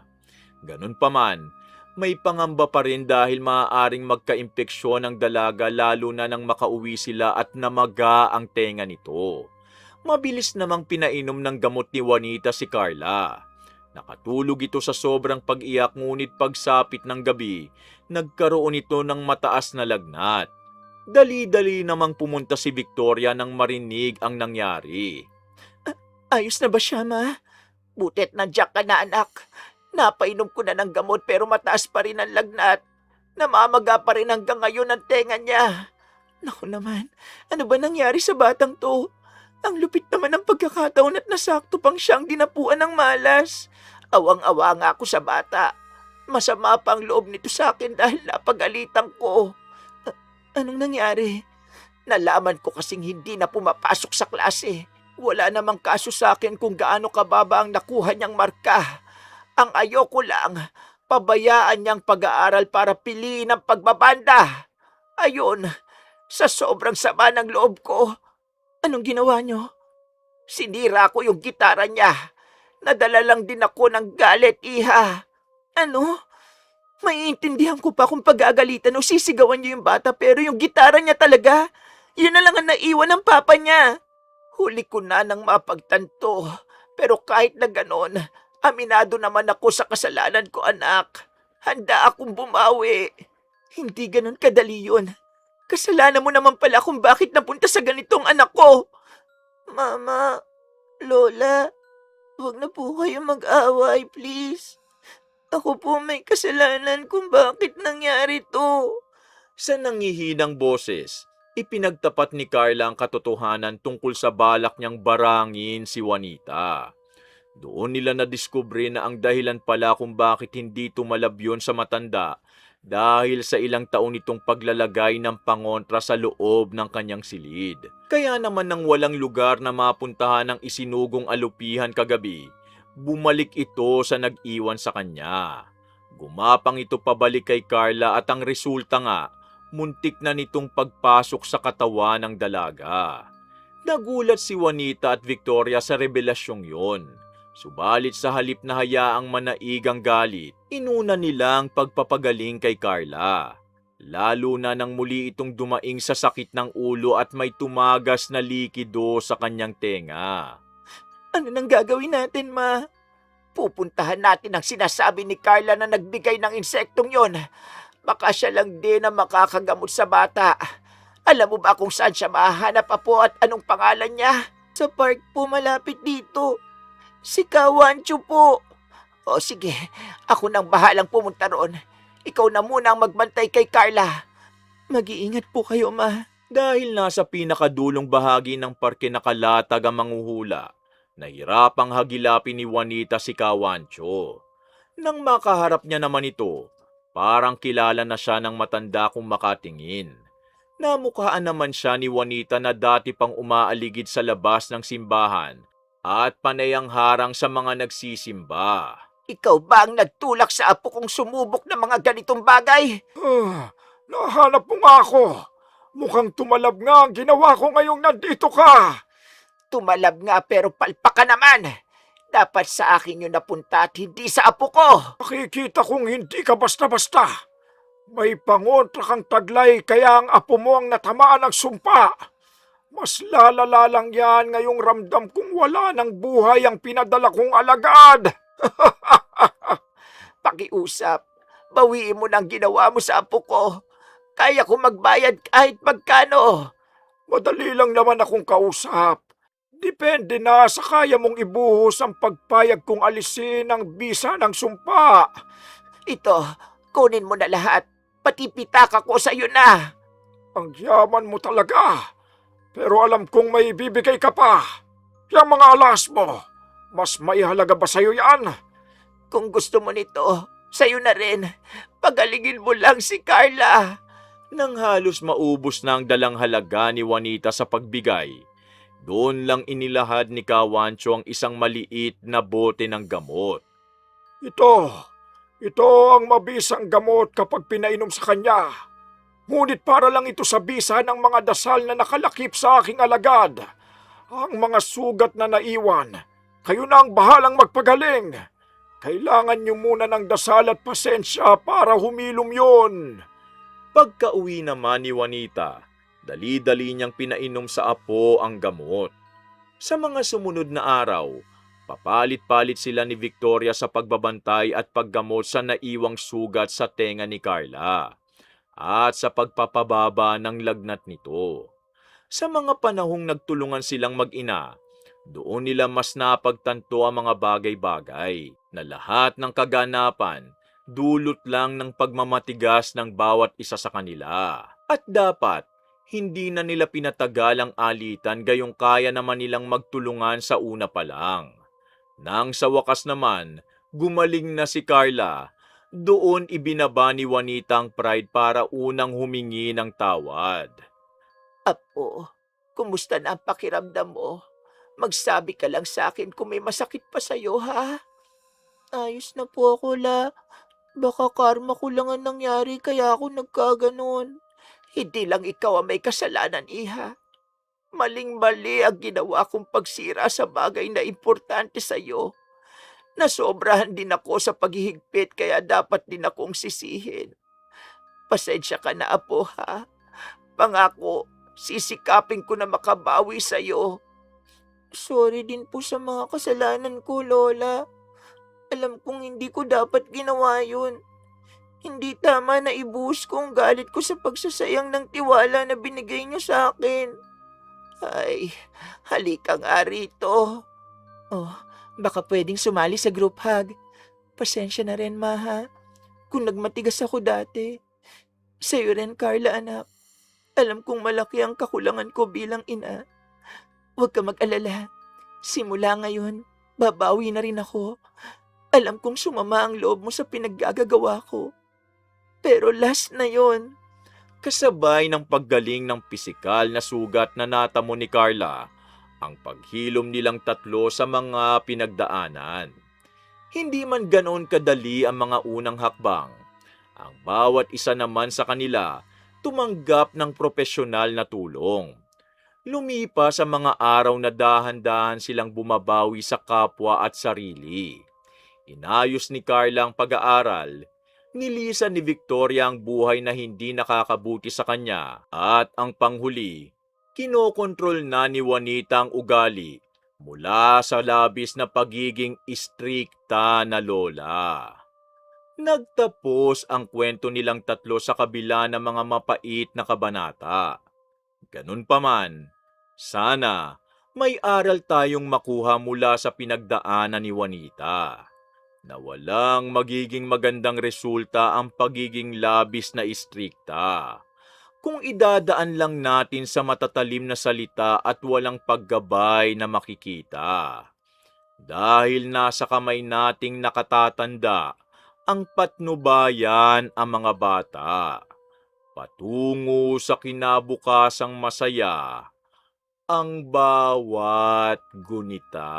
Ganun pa man, may pangamba pa rin dahil maaaring magka-impeksyon ang dalaga lalo na nang makauwi sila at namaga ang tenga nito. Mabilis namang pinainom ng gamot ni Juanita si Carla. Nakatulog ito sa sobrang pag-iyak ngunit pagsapit ng gabi, nagkaroon ito ng mataas na lagnat. Dali-dali namang pumunta si Victoria nang marinig ang nangyari. Ayos na ba siya, ma? Butit nandiyak ka na, anak. Napainom ko na ng gamot pero mataas pa rin ang lagnat. Namamaga pa rin hanggang ngayon ang tenga niya. Naku naman, ano ba nangyari sa batang to? Ang lupit naman ng pagkakataon at nasakto pang siyang dinapuan ng malas. Awang-awa nga ako sa bata. Masama pa ang loob nito sa akin dahil napagalitan ko. Anong nangyari? Nalaman ko kasing hindi na pumapasok sa klase. Wala namang kaso sa akin kung gaano kababa ang nakuha niyang marka. Ang ayoko lang, pabayaan niyang pag-aaral para piliin ang pagbabanda. Ayun, sa sobrang sama ng loob ko. Anong ginawa niyo? Sinira ko yung gitara niya. Nadala lang din ako ng galit, iha. Ano? Maiintindihan ko pa kung pag-aagalitan o sisigawan niyo yung bata pero yung gitara niya talaga, yun na lang ang naiwan ng papa niya. Huli ko na nang mapagtanto. Pero kahit na ganon, aminado naman ako sa kasalanan ko, anak. Handa akong bumawi. Hindi ganon kadali yun. Kasalanan mo naman pala kung bakit napunta sa ganitong anak ko. Mama, Lola, huwag na po kayo mag-away, please. Ako po may kasalanan kung bakit nangyari to. Sa nangihinang boses, Ipinagtapat ni Carla ang katotohanan tungkol sa balak niyang barangin si Juanita. Doon nila nadiskubre na ang dahilan pala kung bakit hindi tumalab yun sa matanda dahil sa ilang taon nitong paglalagay ng pangontra sa loob ng kanyang silid. Kaya naman nang walang lugar na mapuntahan ng isinugong alupihan kagabi, bumalik ito sa nag-iwan sa kanya. Gumapang ito pabalik kay Carla at ang resulta nga, muntik na nitong pagpasok sa katawan ng dalaga. Nagulat si Juanita at Victoria sa revelasyong yon. Subalit sa halip na hayaang manaigang galit, inuna nilang pagpapagaling kay Carla. Lalo na nang muli itong dumaing sa sakit ng ulo at may tumagas na likido sa kanyang tenga. Ano nang gagawin natin, Ma? Pupuntahan natin ang sinasabi ni Carla na nagbigay ng insektong yon. Baka siya lang din ang makakagamot sa bata. Alam mo ba kung saan siya mahanap, Apo, at anong pangalan niya? Sa park po malapit dito. Si Kawancho po. O sige, ako nang bahalang pumunta roon. Ikaw na muna ang magbantay kay Carla. Mag-iingat po kayo, Ma. Dahil nasa pinakadulong bahagi ng parke nakalatag ang manghuhula, nahirapang hagilapin ni Juanita si Kawancho. Nang makaharap niya naman ito, parang kilala na siya ng matanda kung makatingin. Namukhaan naman siya ni Juanita na dati pang umaaligid sa labas ng simbahan at panayang harang sa mga nagsisimba. Ikaw ba ang nagtulak sa apo kong sumubok ng mga ganitong bagay? Nahanap mo nga ako. Mukhang tumalab nga ang ginawa ko ngayong nandito ka. Tumalab nga pero palpa ka naman. Dapat sa akin yun napunta at hindi sa apo ko. Nakikita kong hindi ka basta-basta. May pangontra kang taglay kaya ang apo mo ang natamaan ng sumpa. Mas lalala lang yan ngayong ramdam kong wala ng buhay ang pinadala kong alagad. Pakiusap, bawiin mo ng ginawa mo sa apo ko. Kaya ko magbayad kahit magkano. Madali lang naman akong kausap. Depende na sa kaya mong ibuhos ang pagpayag kong alisin ang bisa ng sumpa. Ito, kunin mo na lahat. Pati pitaka ko sa'yo na. Ang yaman mo talaga. Pero alam kong may bibigay ka pa. Yung mga alas mo, mas maihalaga ba sa'yo yan? Kung gusto mo nito, sa'yo na rin. Pagalingin mo lang si Carla. Nang halos maubos na ang dalang halaga ni Juanita sa pagbigay, doon lang inilahad ni Kawancho ang isang maliit na bote ng gamot. Ito ang mabisang gamot kapag pinainom sa kanya. Ngunit para lang ito sa bisa ng mga dasal na nakalakip sa aking alagad. Ang mga sugat na naiwan, kayo na ang bahalang magpagaling. Kailangan niyo muna ng dasal at pasensya para humilom yon. Pagka-uwi naman ni Juanita, dali-dali niyang pinainom sa apo ang gamot. Sa mga sumunod na araw, papalit-palit sila ni Victoria sa pagbabantay at paggamot sa naiwang sugat sa tenga ni Carla at sa pagpapababa ng lagnat nito. Sa mga panahong nagtulungan silang mag-ina, doon nila mas napagtanto ang mga bagay-bagay na lahat ng kaganapan dulot lang ng pagmamatigas ng bawat isa sa kanila. At dapat, hindi na nila pinatagal ang alitan gayong kaya naman nilang magtulungan sa una pa lang. Nang sa wakas naman, gumaling na si Carla, doon ibinaba ni Juanita ang pride para unang humingi ng tawad. Apo, kumusta na ang pakiramdam mo? Magsabi ka lang sa akin kung may masakit pa sa'yo, ha? Ayos na po ako, La. Baka karma ko lang ang nangyari kaya ako nagkaganon. Hindi lang ikaw ang may kasalanan, Iha. Maling-mali ang ginawa kong pagsira sa bagay na importante sa'yo. Nasobrahan din ako sa paghihigpit kaya dapat din akong sisihin. Pasensya ka na, Apo, ha? Pangako, sisikapin ko na makabawi sa'yo. Sorry din po sa mga kasalanan ko, Lola. Alam kong hindi ko dapat ginawa yun. Hindi tama na ibuhos ko ang galit ko sa pagsasayang ng tiwala na binigay niyo sa akin. Ay, halika nga rito. Oh, baka pwedeng sumali sa group hug. Pasensya na rin, Ma, ha? Kung nagmatigas ako dati. Sa'yo rin, Carla, anak. Alam kong malaki ang kakulangan ko bilang ina. Huwag ka mag-alala. Simula ngayon, babawi na rin ako. Alam kong sumama ang loob mo sa pinaggagawa ko. Pero last na yon. Kasabay ng paggaling ng pisikal na sugat na natamo ni Carla, ang paghilom nilang tatlo sa mga pinagdaanan. Hindi man ganoon kadali ang mga unang hakbang. Ang bawat isa naman sa kanila tumanggap ng propesyonal na tulong. Lumipas ang mga araw na dahan-dahan silang bumabawi sa kapwa at sarili. Inayos ni Carla ang pag-aaral. Nilisan ni Victoria ang buhay na hindi nakakabuti sa kanya at ang panghuli, kinokontrol na ni Juanita ang ugali mula sa labis na pagiging istrikta na lola. Nagtapos ang kwento nilang tatlo sa kabila ng mga mapait na kabanata. Ganun pa man, sana may aral tayong makuha mula sa pinagdaanan ni Juanita na walang magiging magandang resulta ang pagiging labis na istrikta kung idadaan lang natin sa matatalim na salita at walang paggabay na makikita. Dahil nasa kamay nating nakatatanda ang patnubayan ang mga bata, patungo sa kinabukasang masaya ang bawat gunita.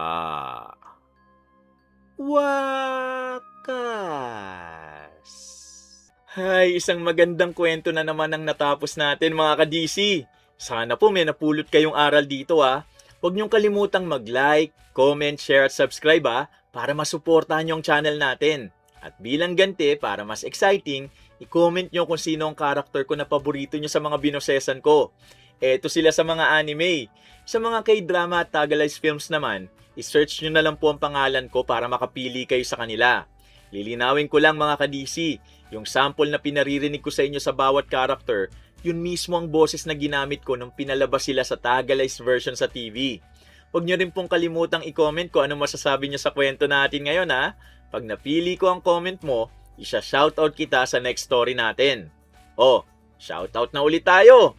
Wakas! Hay, isang magandang kwento na naman ang natapos natin mga ka-DC. Sana po may napulot kayong aral dito ha. Huwag niyong kalimutang mag-like, comment, share at subscribe para masuportahan niyo ang channel natin. At bilang ganti, para mas exciting, i-comment niyo kung sino ang karakter ko na paborito niyo sa mga binosesan ko. Eto sila sa mga anime. Sa mga K-drama at Tagalized films naman, i-search nyo na lang po ang pangalan ko para makapili kayo sa kanila. Lilinawin ko lang mga ka-DC, yung sample na pinaririnig ko sa inyo sa bawat character, yun mismo ang boses na ginamit ko nung pinalabas sila sa Tagalized version sa TV. Huwag nyo rin pong kalimutang i-comment ko ano masasabi nyo sa kwento natin ngayon ha. Pag napili ko ang comment mo, isa-shoutout kita sa next story natin. Oh, shoutout na ulit tayo!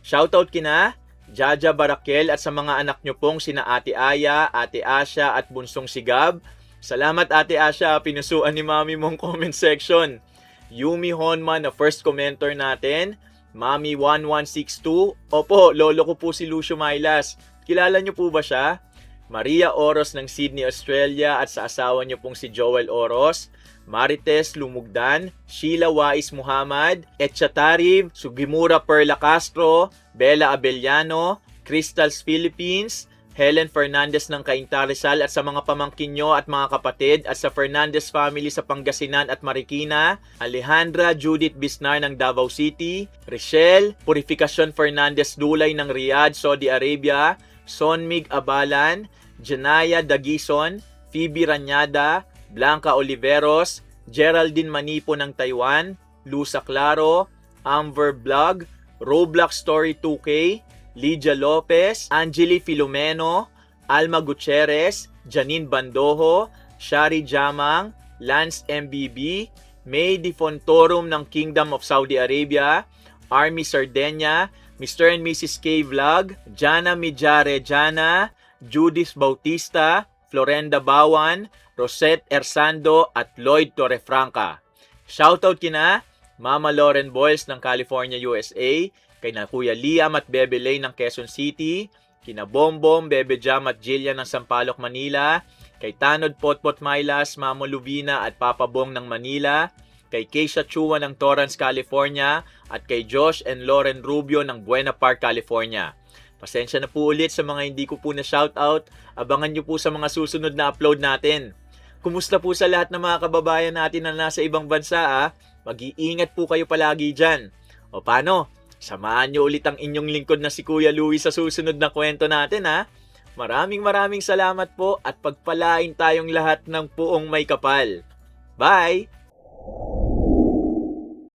Shoutout kina Jaja Barakel at sa mga anak nyo pong sina Ate Aya, Ate Asha at Bunsong Sigab. Salamat Ate Asha, pinusuan ni Mami mong comment section. Yumi Honma na first commenter natin. Mami 1162. Opo, lolo ko po si Lucio Mailas. Kilala nyo po ba siya? Maria Oros ng Sydney, Australia at sa asawa nyo pong si Joel Oros. Marites Lumugdan, Sheila Wais Muhammad, Etcha Tarib, Sugimura Perla Castro, Bella Abellano, Crystals Philippines, Helen Fernandez ng Cainta Rizal at sa mga pamangkin nyo at mga kapatid at sa Fernandez family sa Pangasinan at Marikina, Alejandra Judith Bisnar ng Davao City, Richelle Purificacion Fernandez Dulay ng Riyadh, Saudi Arabia, Sonmig Abalan, Janaya Dagison, Phoebe Ranyada, Blanca Oliveros, Geraldine Manipo ng Taiwan, Lusa Claro, Amber Vlog, Roblox Story 2K, Lydia Lopez, Angeli Filomeno, Alma Gutierrez, Janine Bandojo, Shari Jamang, Lance MBB, May Di Fontorum ng Kingdom of Saudi Arabia, Army Sardenya, Mr. and Mrs. K Vlog, Jana Mijare Jana, Judith Bautista, Florenda Bawan, Rosette Ersando at Lloyd Torrefranca. Shoutout kina Mama Lauren Boyles ng California, USA, kay na Kuya Liam at Bebe Lay ng Quezon City, kina Bombom, Bebe Jam at Jillian ng Sampaloc, Manila, kay Tanod Potpot Mailas, Mamo Lubina at Papa Bong ng Manila, kay Keisha Chua ng Torrance, California, at kay Josh and Lauren Rubio ng Buena Park, California. Pasensya na po ulit sa mga hindi ko po na shoutout. Abangan nyo po sa mga susunod na upload natin. Kumusta po sa lahat ng mga kababayan natin na nasa ibang bansa Mag-iingat po kayo palagi dyan. O paano? Samahan nyo ulit ang inyong lingkod na si Kuya Louie sa susunod na kwento natin Maraming salamat po at pagpalain tayong lahat ng puong may kapal. Bye!